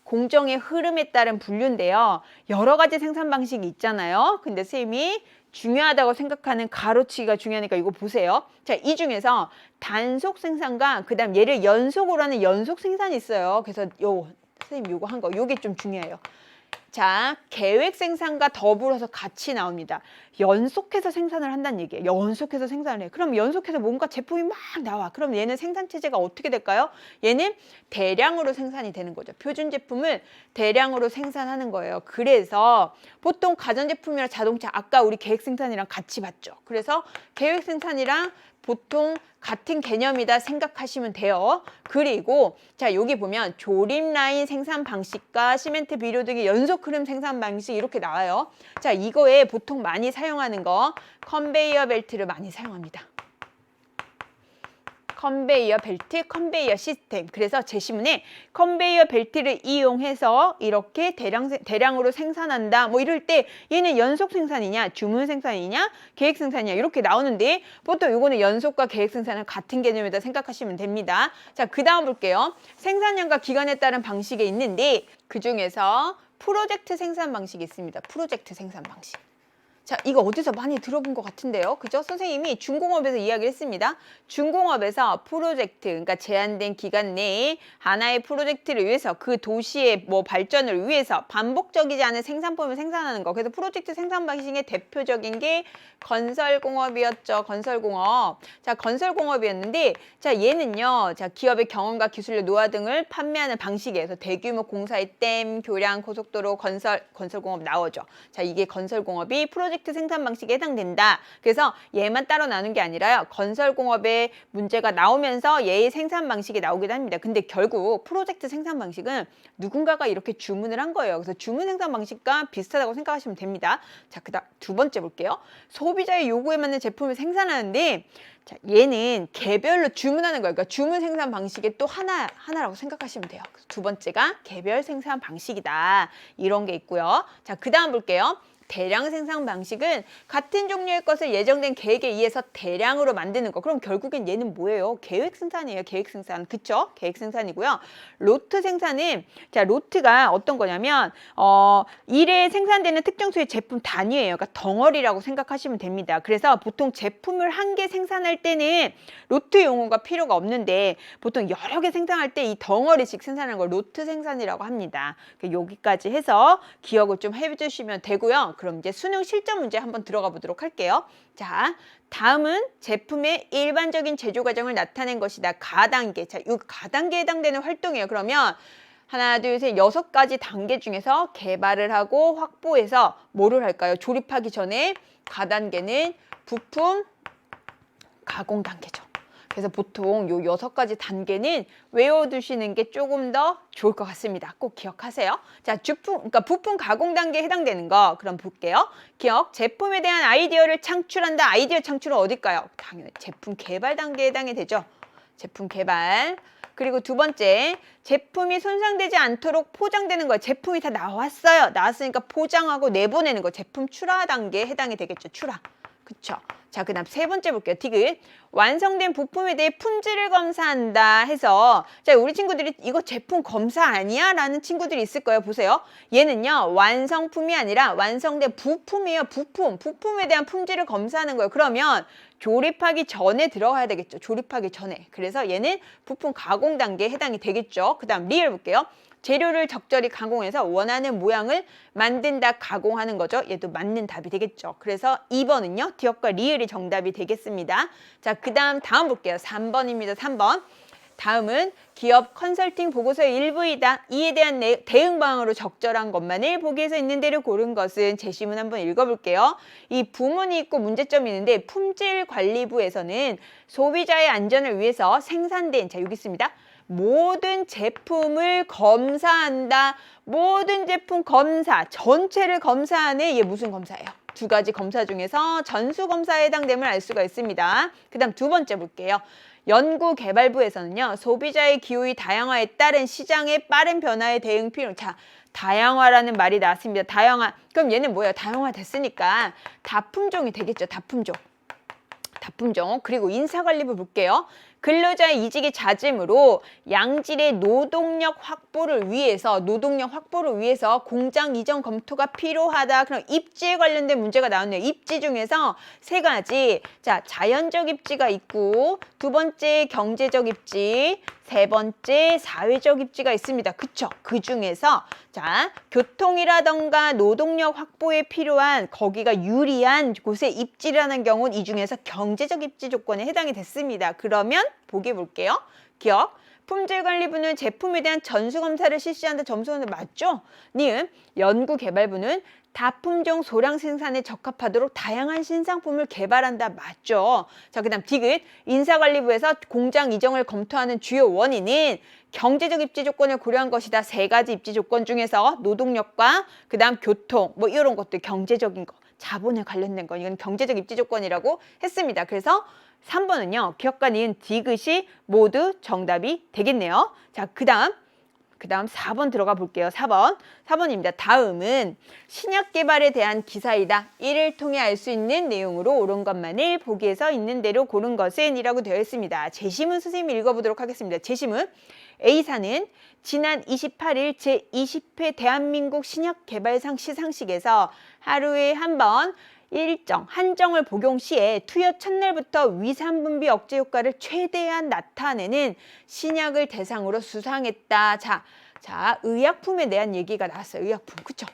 공정의 흐름에 따른 분류인데요. 여러 가지 생산 방식이 있잖아요. 근데 선생님이 중요하다고 생각하는 가로치기가 중요하니까 이거 보세요. 자, 이 중에서 단속 생산과 그다음 얘를 연속으로 하는 연속 생산이 있어요. 그래서 선생님 요거 한 거, 요게 좀 중요해요. 자, 계획 생산과 더불어서 같이 나옵니다. 연속해서 생산을 한다는 얘기예요. 연속해서 생산을 해요. 그럼 연속해서 뭔가 제품이 막 나와. 그럼 얘는 생산체제가 어떻게 될까요? 얘는 대량으로 생산이 되는 거죠. 표준 제품을 대량으로 생산하는 거예요. 그래서 보통 가전제품이랑 자동차, 아까 우리 계획 생산이랑 같이 봤죠. 그래서 계획 생산이랑 보통 같은 개념이다 생각하시면 돼요. 그리고 자, 여기 보면 조립 라인 생산 방식과 시멘트 비료 등의 연속 흐름 생산 방식 이렇게 나와요. 자, 이거에 보통 많이 사용하는 거 컨베이어 벨트를 많이 사용합니다. 컨베이어 벨트, 컨베이어 시스템. 그래서 제시문에 컨베이어 벨트를 이용해서 이렇게 대량으로 생산한다. 뭐 이럴 때 얘는 연속 생산이냐, 주문 생산이냐, 계획 생산이냐 이렇게 나오는데 보통 이거는 연속과 계획 생산은 같은 개념이다 생각하시면 됩니다. 자, 그 다음 볼게요. 생산량과 기간에 따른 방식이 있는데 그 중에서 프로젝트 생산 방식이 있습니다. 프로젝트 생산 방식. 자, 이거 어디서 많이 들어본 것 같은데요. 그죠? 선생님이 중공업에서 이야기를 했습니다. 중공업에서 프로젝트, 그러니까 제한된 기간 내에 하나의 프로젝트를 위해서 그 도시의 뭐 발전을 위해서 반복적이지 않은 생산품을 생산하는 거. 그래서 프로젝트 생산 방식의 대표적인 게 건설공업이었죠. 건설공업. 자, 건설공업이었는데, 자, 얘는요, 자, 기업의 경험과 기술력, 노하 등을 판매하는 방식에서 대규모 공사의 댐, 교량, 고속도로, 건설공업 나오죠. 자, 이게 건설공업이 프로젝트 생산 방식에 해당된다. 그래서 얘만 따로 나눈 게 아니라요. 건설공업의 문제가 나오면서 얘의 생산 방식이 나오기도 합니다. 근데 결국 프로젝트 생산 방식은 누군가가 이렇게 주문을 한 거예요. 그래서 주문 생산 방식과 비슷하다고 생각하시면 됩니다. 자, 그다음 두 번째 볼게요. 소비자의 요구에 맞는 제품을 생산하는데, 자, 얘는 개별로 주문하는 거예요. 그러니까 주문 생산 방식의 또 하나라고 생각하시면 돼요. 두 번째가 개별 생산 방식이다. 이런 게 있고요. 자, 그다음 볼게요. 대량 생산 방식은 같은 종류의 것을 예정된 계획에 의해서 대량으로 만드는 거. 그럼 결국엔 얘는 뭐예요? 계획 생산이에요. 계획 생산. 그쵸? 계획 생산이고요. 로트 생산은, 자, 로트가 어떤 거냐면 일에 생산되는 특정 수의 제품 단위예요. 그러니까 덩어리라고 생각하시면 됩니다. 그래서 보통 제품을 한 개 생산할 때는 로트 용어가 필요가 없는데 보통 여러 개 생산할 때 이 덩어리씩 생산하는 걸 로트 생산이라고 합니다. 여기까지 해서 기억을 좀 해주시면 되고요. 그럼 이제 수능 실전 문제 한번 들어가 보도록 할게요. 자, 다음은 제품의 일반적인 제조 과정을 나타낸 것이다. 가단계. 자, 이 가단계에 해당되는 활동이에요. 그러면 하나, 둘, 셋, 6가지 단계 중에서 개발을 하고 확보해서 뭐를 할까요? 조립하기 전에 가단계는 부품 가공 단계죠. 그래서 보통 요 6가지 단계는 외워두시는 게 조금 더 좋을 것 같습니다. 꼭 기억하세요. 자, 그러니까 부품 가공 단계에 해당되는 거 그럼 볼게요. 기억, 제품에 대한 아이디어를 창출한다. 아이디어 창출은 어딜까요? 당연히 제품 개발 단계에 해당이 되죠. 제품 개발. 그리고 두 번째, 제품이 손상되지 않도록 포장되는 거예요. 제품이 다 나왔어요. 나왔으니까 포장하고 내보내는 거. 제품 출하 단계에 해당이 되겠죠. 출하. 그쵸? 자, 그 다음 세 번째 볼게요. 디귿. 완성된 부품에 대해 품질을 검사한다 해서, 자, 우리 친구들이 이거 제품 검사 아니야? 라는 친구들이 있을 거예요. 보세요. 얘는요, 완성품이 아니라 완성된 부품이에요. 부품에 대한 품질을 검사하는 거예요. 그러면 조립하기 전에 들어가야 되겠죠. 조립하기 전에. 그래서 얘는 부품 가공 단계에 해당이 되겠죠. 그 다음 리을 볼게요. 재료를 적절히 가공해서 원하는 모양을 만든다, 가공하는 거죠. 얘도 맞는 답이 되겠죠. 그래서 2번은요. 기억과 리을이 정답이 되겠습니다. 자, 그 다음 볼게요. 3번입니다. 3번. 다음은 기업 컨설팅 보고서의 일부이다. 이에 대한 대응 방안으로 적절한 것만을 보기에서 있는 대로 고른 것은 제시문 한번 읽어볼게요. 이 부문이 있고 문제점이 있는데 품질관리부에서는 소비자의 안전을 위해서 생산된, 자, 여기 있습니다. 모든 제품을 검사한다. 모든 제품 검사, 전체를 검사하는 이게 무슨 검사예요? 두 가지 검사 중에서 전수검사에 해당됨을 알 수가 있습니다. 그 다음 두 번째 볼게요. 연구개발부에서는요. 소비자의 기호의 다양화에 따른 시장의 빠른 변화에 대응 필요. 자, 다양화라는 말이 나왔습니다. 다양화. 그럼 얘는 뭐예요? 다양화 됐으니까 다품종이 되겠죠. 다품종. 그리고 인사관리부 볼게요. 근로자의 이직이 잦음으로 양질의 노동력 확보를 위해서 공장 이전 검토가 필요하다. 그럼 입지에 관련된 문제가 나왔네요. 입지 중에서 세 가지. 자, 자연적 입지가 있고, 두 번째 경제적 입지, 세 번째 사회적 입지가 있습니다. 그쵸? 그 중에서 자, 교통이라던가 노동력 확보에 필요한 거기가 유리한 곳의 입지라는 경우는 이 중에서 경제적 입지 조건에 해당이 됐습니다. 그러면 보기 볼게요. 기억. 품질관리부는 제품에 대한 전수검사를 실시한다. 점수는 맞죠? 니은. 연구개발부는 다품종 소량 생산에 적합하도록 다양한 신상품을 개발한다. 맞죠? 자, 그 다음 디귿. 인사관리부에서 공장 이전을 검토하는 주요 원인은 경제적 입지 조건을 고려한 것이다. 세 가지 입지 조건 중에서 노동력과 그 다음 교통, 뭐 이런 것들 경제적인 거, 자본에 관련된 거, 이건 경제적 입지 조건이라고 했습니다. 그래서 3번은요. 기억과 니은 디귿이 모두 정답이 되겠네요. 자, 그 다음 4번 들어가 볼게요. 4번입니다. 다음은 신약 개발에 대한 기사이다. 이를 통해 알 수 있는 내용으로 옳은 것만을 보기에서 있는 대로 고른 것은 이라고 되어 있습니다. 제시문 선생님이 읽어보도록 하겠습니다. 제시문. A사는 지난 28일 제20회 대한민국 신약 개발상 시상식에서 하루에 한 번 일정, 한정을 복용 시에 투여 첫날부터 위산분비 억제 효과를 최대한 나타내는 신약을 대상으로 수상했다. 자, 의약품에 대한 얘기가 나왔어요. 의약품, 그쵸?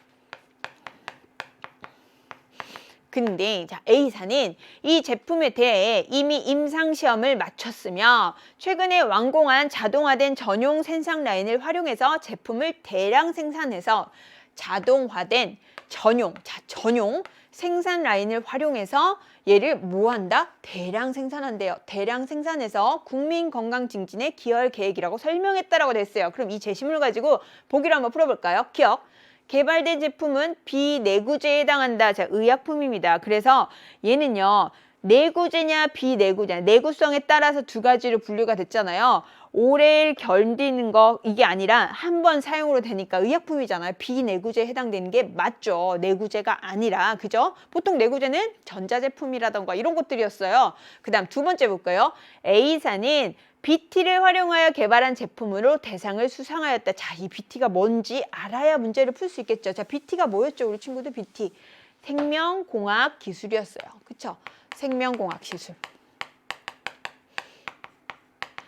근데 자, A사는 이 제품에 대해 이미 임상시험을 마쳤으며 최근에 완공한 자동화된 전용 생산 라인을 활용해서 제품을 대량 생산해서 자동화된 전용 생산 라인을 활용해서 얘를 뭐 한다? 대량 생산한대요. 대량 생산해서 국민 건강 증진에 기여할 계획이라고 설명했다라고 됐어요. 그럼 이 제시문을 가지고 보기를 한번 풀어볼까요? 기억. 개발된 제품은 비내구제에 해당한다. 자, 의약품입니다. 그래서 얘는요. 내구제냐 비내구제냐 내구성에 따라서 두 가지로 분류가 됐잖아요. 오래 견디는 거 이게 아니라 한 번 사용으로 되니까 의약품이잖아요. 비내구제에 해당되는 게 맞죠. 내구제가 아니라 그죠? 보통 내구제는 전자제품이라던가 이런 것들이었어요. 그 다음 두 번째 볼까요? A사는 BT를 활용하여 개발한 제품으로 대상을 수상하였다. 자, 이 BT가 뭔지 알아야 문제를 풀 수 있겠죠. 자, BT가 뭐였죠? 우리 친구들 BT. 생명공학 기술이었어요. 그쵸? 생명공학 기술.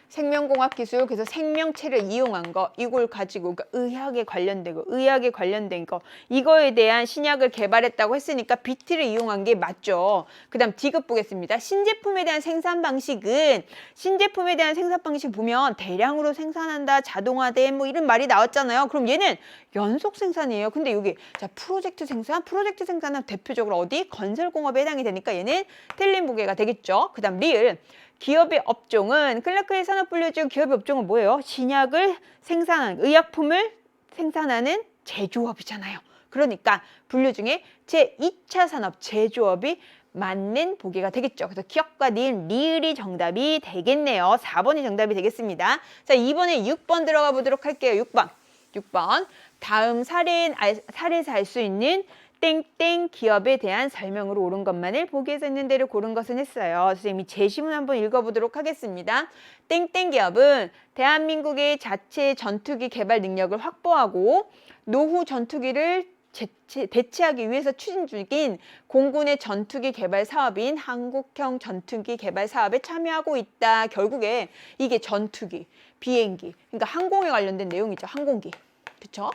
생명공학 기술, 그래서 생명체를 이용한 거, 이걸 가지고 그러니까 의학에 관련된 거, 이거에 대한 신약을 개발했다고 했으니까 BT를 이용한 게 맞죠. 그 다음 D급 보겠습니다. 신제품에 대한 생산 방식 보면 대량으로 생산한다, 자동화된 뭐 이런 말이 나왔잖아요. 그럼 얘는 연속 생산이에요. 근데 여기 자 프로젝트 생산은 대표적으로 어디? 건설공업에 해당이 되니까 얘는 틀린 보기가 되겠죠. 그 다음 리을. 기업의 업종은 클라크의 산업분류 중 기업의 업종은 뭐예요? 신약을 생산하는 의약품을 생산하는 제조업이잖아요. 그러니까 분류 중에 제2차 산업 제조업이 맞는 보기가 되겠죠. 그래서 기억과 리을이 정답이 되겠네요. 4번이 정답이 되겠습니다. 자, 이번에 6번 들어가 보도록 할게요. 6번. 다음 사례에서 알 수 있는 땡땡 기업에 대한 설명으로 옳은 것만을 보기에서 있는 대로 고른 것은 했어요. 선생님이 제시문 한번 읽어보도록 하겠습니다. 땡땡 기업은 대한민국의 자체 전투기 개발 능력을 확보하고 노후 전투기를 대체하기 위해서 추진 중인 공군의 전투기 개발 사업인 한국형 전투기 개발 사업에 참여하고 있다. 결국에 이게 전투기, 비행기, 그러니까 항공에 관련된 내용이죠. 항공기, 그렇죠?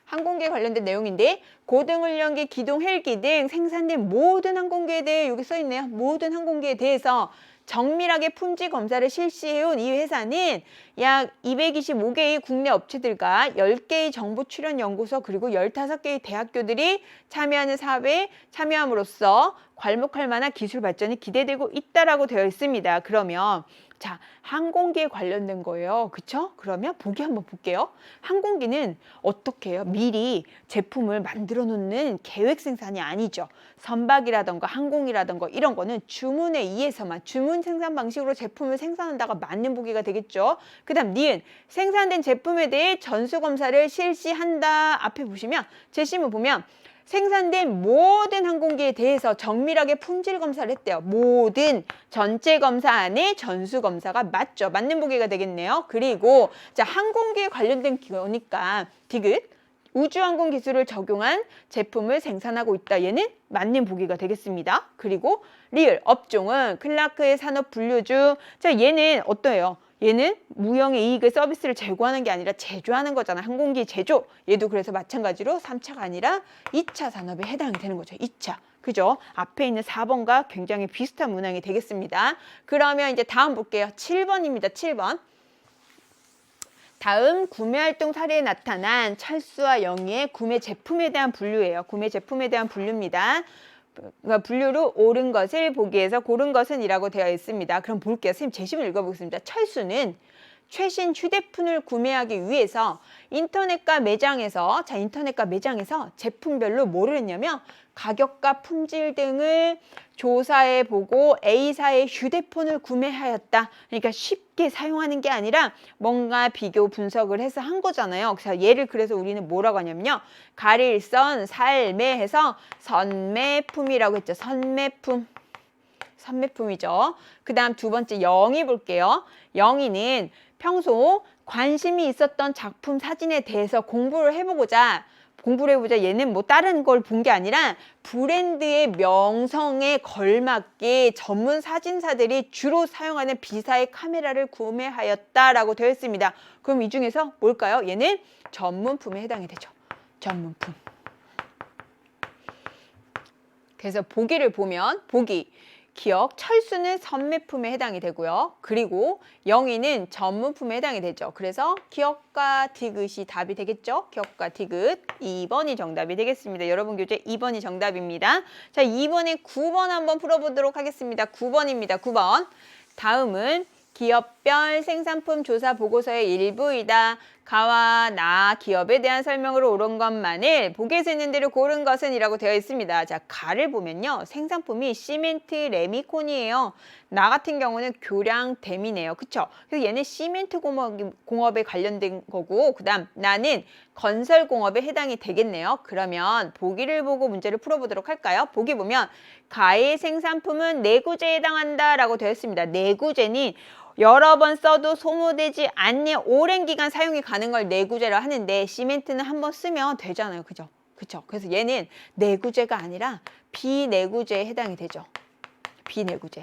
항공기에 관련된 내용인데 고등훈련기, 기동 헬기 등 생산된 모든 항공기에 대해 여기 써있네요. 모든 항공기에 대해서 정밀하게 품질 검사를 실시해온 이 회사는 약 225개의 국내 업체들과 10개의 정부 출연 연구소 그리고 15개의 대학교들이 참여하는 사업에 참여함으로써 괄목할 만한 기술 발전이 기대되고 있다라고 되어 있습니다. 그러면 자, 항공기에 관련된 거예요. 그쵸? 그러면 보기 한번 볼게요. 항공기는 어떻게 해요? 미리 제품을 만들어 놓는 계획 생산이 아니죠. 선박이라던가 항공이라던가 이런 거는 주문에 의해서만 주문 생산 방식으로 제품을 생산한다가 맞는 보기가 되겠죠. 그 다음 니은 생산된 제품에 대해 전수검사를 실시한다. 앞에 보시면 제시문 보면 생산된 모든 항공기에 대해서 정밀하게 품질 검사를 했대요. 모든 전체 검사 안에 전수 검사가 맞죠. 맞는 보기가 되겠네요. 그리고 자 항공기에 관련된 거니까 디귿 우주항공 기술을 적용한 제품을 생산하고 있다. 얘는 맞는 보기가 되겠습니다. 그리고 리을 업종은 클라크의 산업 분류 중 자 얘는 어떠해요? 얘는 무형의 이익을 서비스를 제공하는 게 아니라 제조하는 거잖아. 항공기 제조. 얘도 그래서 마찬가지로 3차가 아니라 2차 산업에 해당이 되는 거죠. 2차. 그죠? 앞에 있는 4번과 굉장히 비슷한 문항이 되겠습니다. 그러면 이제 다음 볼게요. 7번입니다. 7번. 다음 구매활동 사례에 나타난 철수와 영희의 구매 제품에 대한 분류예요. 구매 제품에 대한 분류입니다. 분류로 옳은 것을 보기에서 고른 것은 이라고 되어 있습니다. 그럼 볼게요. 선생님 제시문 읽어보겠습니다. 철수는 최신 휴대폰을 구매하기 위해서 인터넷과 매장에서 제품별로 뭐를 했냐면 가격과 품질 등을 조사해보고 A사의 휴대폰을 구매하였다. 그러니까 쉽게 사용하는 게 아니라 뭔가 비교 분석을 해서 한 거잖아요. 얘를 그래서 우리는 뭐라고 하냐면요. 가릴선, 살매 해서 선매품이라고 했죠. 선매품이죠. 그 다음 두 번째 영희 볼게요. 영희는 평소 관심이 있었던 작품 사진에 대해서 공부를 해보고자 공부를 해보자. 얘는 뭐 다른 걸 본 게 아니라 브랜드의 명성에 걸맞게 전문 사진사들이 주로 사용하는 B사의 카메라를 구매하였다라고 되어 있습니다. 그럼 이 중에서 뭘까요? 얘는 전문품에 해당이 되죠. 전문품. 그래서 보기를 보면 보기, 기역, 철수는 선매품에 해당이 되고요. 그리고 영희는 전문품에 해당이 되죠. 그래서 기역과 디귿이 답이 되겠죠. 기역과 디귿 2번이 정답이 되겠습니다. 여러분 교재 2번이 정답입니다. 자, 2번에 9번 한번 풀어보도록 하겠습니다. 9번입니다. 9번. 다음은 기업별 생산품 조사 보고서의 일부이다. 가와 나 기업에 대한 설명으로 옳은 것만을 보기에서 있는 대로 고른 것은 이라고 되어 있습니다. 자, 가를 보면요. 생산품이 시멘트, 레미콘이에요. 나 같은 경우는 교량댐이네요. 그쵸? 그래서 얘는 시멘트 공업에 관련된 거고, 그 다음 나는 건설공업에 해당이 되겠네요. 그러면 보기를 보고 문제를 풀어보도록 할까요? 보기 보면 가의 생산품은 내구재에 해당한다 라고 되어 있습니다. 내구재는 여러 번 써도 소모되지 않는 오랜 기간 사용이 가는 걸 내구재라 하는데 시멘트는 한 번 쓰면 되잖아요. 그죠? 그쵸? 그래서 얘는 내구재가 아니라 비내구재에 해당이 되죠. 비내구재.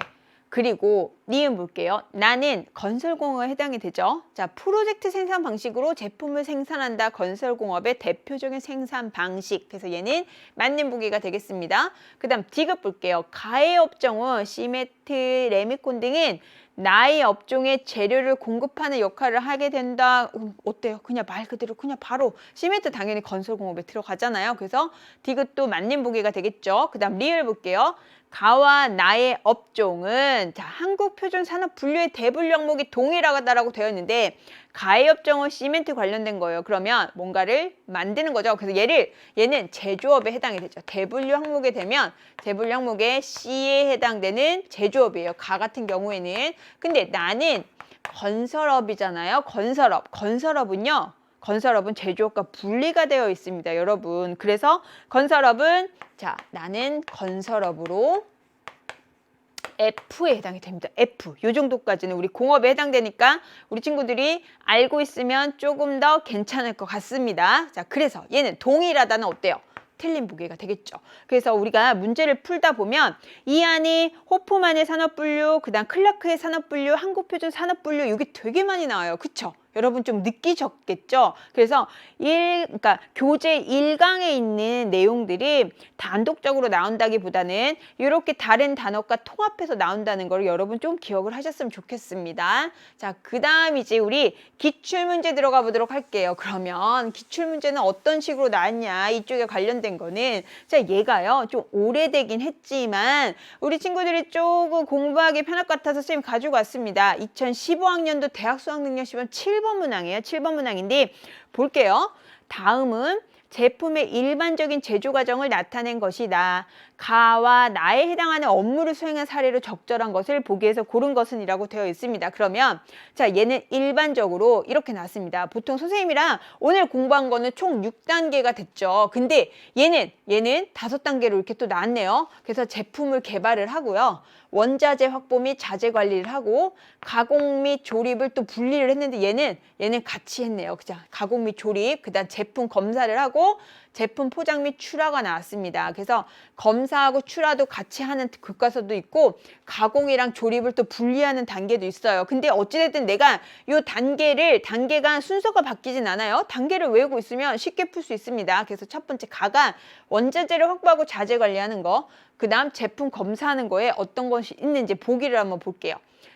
그리고 니은 볼게요. 나는 건설공업에 해당이 되죠. 자, 프로젝트 생산 방식으로 제품을 생산한다. 건설공업의 대표적인 생산 방식. 그래서 얘는 맞는 보기가 되겠습니다. 그 다음 디귿 볼게요. 가의 업종은 시멘트, 레미콘 등은 나의 업종에 재료를 공급하는 역할을 하게 된다. 어때요? 그냥 말 그대로 그냥 바로 시멘트 당연히 건설공업에 들어가잖아요. 그래서 디귿도 맞는 보기가 되겠죠. 그 다음 리을 볼게요. 가와 나의 업종은 자, 한국표준산업 분류의 대분류 항목이 동일하다라고 되어 있는데 가의 업종은 시멘트 관련된 거예요. 그러면 뭔가를 만드는 거죠. 그래서 얘는 제조업에 해당이 되죠. 대분류 항목에 되면 대분류 항목에 C에 해당되는 제조업이에요. 가 같은 경우에는. 근데 나는 건설업이잖아요. 건설업은 제조업과 분리가 되어 있습니다, 여러분. 그래서 건설업은 자, 나는 건설업으로 F에 해당이 됩니다. F. 요 정도까지는 우리 공업에 해당되니까 우리 친구들이 알고 있으면 조금 더 괜찮을 것 같습니다. 자, 그래서 얘는 동일하다는 어때요? 틀린 보기가 되겠죠. 그래서 우리가 문제를 풀다 보면 이 안에 호프만의 산업분류, 그 다음 클라크의 산업분류, 한국표준 산업분류 이게 되게 많이 나와요. 그쵸? 여러분 좀 느끼셨겠죠? 그래서 그러니까 교재 1강에 있는 내용들이 단독적으로 나온다기보다는 이렇게 다른 단어가 통합해서 나온다는 걸 여러분 좀 기억을 하셨으면 좋겠습니다. 자, 그 다음 이제 우리 기출문제 들어가 보도록 할게요. 그러면 기출문제는 어떤 식으로 나왔냐, 이쪽에 관련된 거는 자, 얘가요 좀 오래되긴 했지만 우리 친구들이 조금 공부하기 편할 것 같아서 선생님 가지고 왔습니다. 2015학년도 대학 수학능력 시험 7번 문항이에요. 7번 문항인데 볼게요. 다음은 제품의 일반적인 제조 과정을 나타낸 것이다. 가와 나에 해당하는 업무를 수행한 사례로 적절한 것을 보기에서 고른 것은 이라고 되어 있습니다. 그러면 자, 얘는 일반적으로 이렇게 나왔습니다. 보통 선생님이랑 오늘 공부한 거는 총 6단계가 됐죠. 근데 얘는 5단계로 이렇게 또 나왔네요. 그래서 제품을 개발을 하고요. 원자재 확보 및 자재 관리를 하고 가공 및 조립을 또 분리를 했는데 얘는 같이 했네요. 그죠? 가공 및 조립, 그다음 제품 검사를 하고 제품 포장 및 출하가 나왔습니다. 그래서 검사하고 출하도 같이 하는 교과서도 있고 가공이랑 조립을 또 분리하는 단계도 있어요. 근데 어찌됐든 내가 이 단계가 순서가 바뀌진 않아요. 단계를 외우고 있으면 쉽게 풀 수 있습니다. 그래서 첫 번째 가가 원자재를 확보하고 자재 관리하는 거, 그 다음 제품 검사하는 거에 어떤 것이 있는지 보기를 한번 볼게요.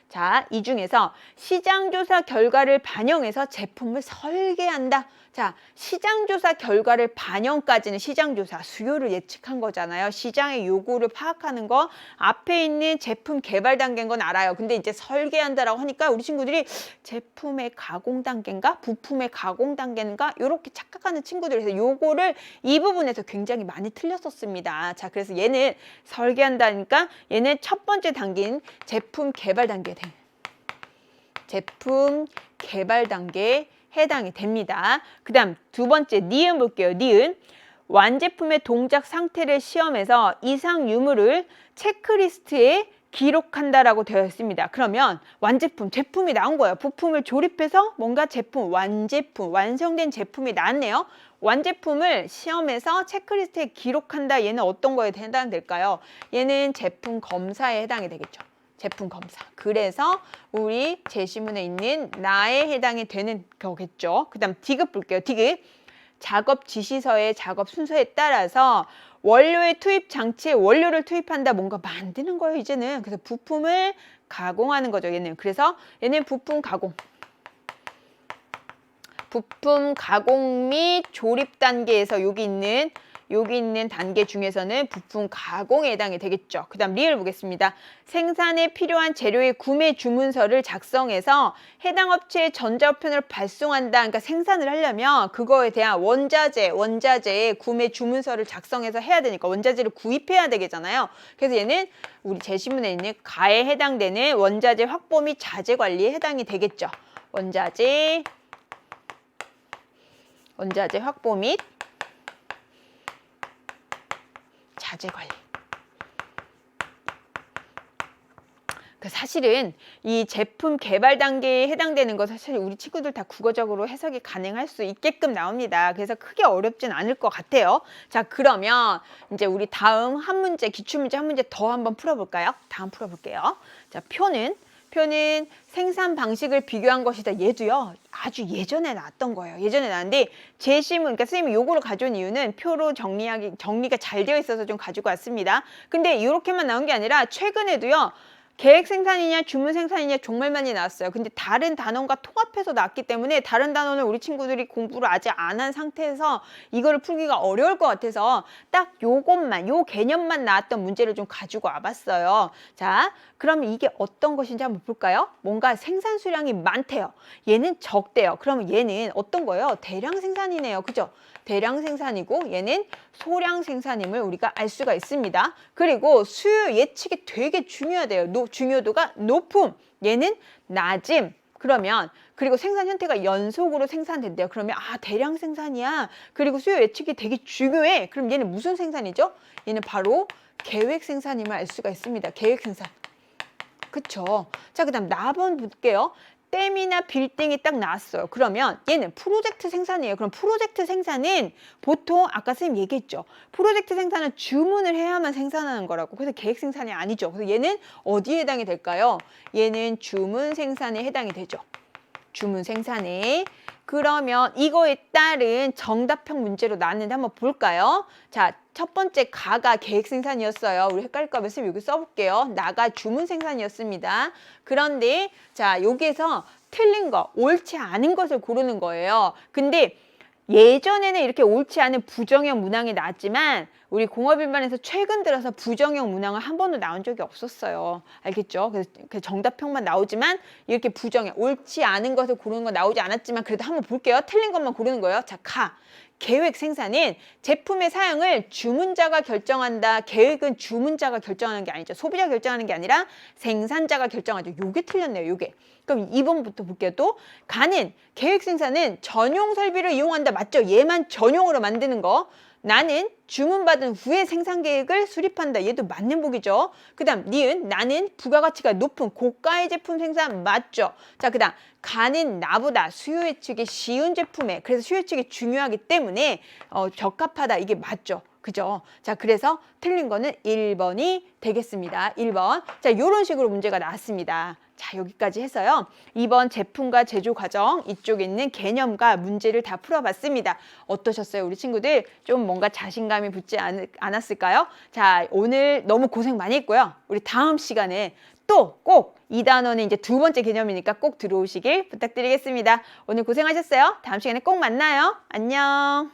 자, 이 중에서 시장조사 결과를 반영해서 제품을 설계한다. 자, 시장조사 결과를 반영까지는 시장조사, 수요를 예측한 거잖아요. 시장의 요구를 파악하는 거, 앞에 있는 제품 개발 단계인 건 알아요. 근데 이제 설계한다라고 하니까 우리 친구들이 제품의 가공 단계인가? 부품의 가공 단계인가? 이렇게 착각하는 친구들이 있어요. 요거를 이 부분에서 굉장히 많이 틀렸었습니다. 자, 그래서 얘는 설계한다니까 얘는 첫 번째 단계인 제품 개발 단계에 해당이 됩니다. 그 다음 두 번째 니은 볼게요. 니은. 완제품의 동작 상태를 시험해서 이상 유무를 체크리스트에 기록한다라고 되어 있습니다. 그러면 완제품, 제품이 나온 거예요. 부품을 조립해서 뭔가 제품, 완제품, 완성된 제품이 나왔네요. 완제품을 시험에서 체크리스트에 기록한다. 얘는 어떤 거에 해당될까요? 얘는 제품 검사에 해당이 되겠죠. 제품 검사. 그래서 우리 제시문에 있는 나에 해당이 되는 거겠죠. 그 다음 디귿 볼게요. 디귿. 작업 지시서의 작업 순서에 따라서 원료의 투입 장치에 원료를 투입한다. 뭔가 만드는 거예요, 이제는. 그래서 부품을 가공하는 거죠, 얘는. 그래서 얘는 부품 가공. 부품 가공 및 조립 단계에서 여기 있는 단계 중에서는 부품 가공에 해당이 되겠죠. 그 다음 리을 보겠습니다. 생산에 필요한 재료의 구매 주문서를 작성해서 해당 업체에 전자우편을 발송한다. 그러니까 생산을 하려면 그거에 대한 원자재의 구매 주문서를 작성해서 해야 되니까 원자재를 구입해야 되겠잖아요. 그래서 얘는 우리 제시문에 있는 가에 해당되는 원자재 확보 및 자재 관리에 해당이 되겠죠. 원자재 확보 및 자재 관리. 사실은 이 제품 개발 단계에 해당되는 거 사실 우리 친구들 다 국어적으로 해석이 가능할 수 있게끔 나옵니다. 그래서 크게 어렵진 않을 것 같아요. 자, 그러면 이제 우리 다음 한 문제, 기출문제 한 문제 더 한번 풀어볼까요? 다음 풀어볼게요. 자, 표는 생산 방식을 비교한 것이다. 얘도요, 아주 예전에 나왔던 거예요. 예전에 나왔는데 제시문, 그러니까 선생님이 요거를 가져온 이유는 표로 정리가 잘 되어 있어서 좀 가지고 왔습니다. 근데 이렇게만 나온 게 아니라 최근에도요, 계획 생산이냐 주문 생산이냐 정말 많이 나왔어요. 근데 다른 단원과 통합해서 나왔기 때문에 다른 단원을 우리 친구들이 공부를 아직 안 한 상태에서 이거를 풀기가 어려울 것 같아서 딱 요것만, 요 개념만 나왔던 문제를 좀 가지고 와봤어요. 자, 그러면 이게 어떤 것인지 한번 볼까요? 뭔가 생산 수량이 많대요. 얘는 적대요. 그러면 얘는 어떤 거예요? 대량 생산이네요. 그죠? 대량 생산이고 얘는 소량 생산임을 우리가 알 수가 있습니다. 그리고 수요 예측이 되게 중요하대요. 중요도가 높음. 얘는 낮음. 그러면 그리고 생산 형태가 연속으로 생산된대요. 그러면 대량 생산이야. 그리고 수요 예측이 되게 중요해. 그럼 얘는 무슨 생산이죠? 얘는 바로 계획 생산임을 알 수가 있습니다. 계획 생산. 그쵸? 자, 그 다음 나번 볼게요. 댐이나 빌딩이 딱 나왔어요. 그러면 얘는 프로젝트 생산이에요. 그럼 프로젝트 생산은 보통 아까 선생님 얘기했죠. 프로젝트 생산은 주문을 해야만 생산하는 거라고. 그래서 계획 생산이 아니죠. 그래서 얘는 어디에 해당이 될까요? 얘는 주문 생산에 해당이 되죠. 주문 생산에. 그러면 이거에 따른 정답형 문제로 나왔는데 한번 볼까요? 자, 첫 번째 가가 계획 생산이었어요. 우리 헷갈릴까 봐 선생님 여기 써볼게요. 나가 주문 생산이었습니다. 그런데 자, 여기에서 틀린 거, 옳지 않은 것을 고르는 거예요. 근데 예전에는 이렇게 옳지 않은 부정형 문항이 나왔지만 우리 공업일반에서 최근 들어서 부정형 문항은 한 번도 나온 적이 없었어요. 알겠죠? 그래서 정답형만 나오지만 이렇게 부정형, 옳지 않은 것을 고르는 건 나오지 않았지만 그래도 한번 볼게요. 틀린 것만 고르는 거예요. 자, 가. 계획 생산은 제품의 사양을 주문자가 결정한다. 계획은 주문자가 결정하는 게 아니죠. 소비자가 결정하는 게 아니라 생산자가 결정하죠. 요게 틀렸네요. 요게. 그럼 2번부터 볼게요. 또 가는 계획 생산은 전용 설비를 이용한다. 맞죠? 얘만 전용으로 만드는 거. 나는 주문받은 후에 생산 계획을 수립한다. 얘도 맞는 복이죠. 그 다음 니은 나는 부가가치가 높은 고가의 제품 생산 맞죠. 자, 그 다음 가는 나보다 수요 예측이 쉬운 제품에 그래서 수요 예측이 중요하기 때문에 적합하다. 이게 맞죠. 그죠? 자, 그래서 틀린 거는 1번이 되겠습니다. 1번. 자, 이런 식으로 문제가 나왔습니다. 자, 여기까지 해서요. 2번 제품과 제조 과정 이쪽에 있는 개념과 문제를 다 풀어봤습니다. 어떠셨어요? 우리 친구들 좀 뭔가 자신감이 붙지 않았을까요? 자, 오늘 너무 고생 많이 했고요. 우리 다음 시간에 또 꼭 이 단원은 이제 두 번째 개념이니까 꼭 들어오시길 부탁드리겠습니다. 오늘 고생하셨어요. 다음 시간에 꼭 만나요. 안녕.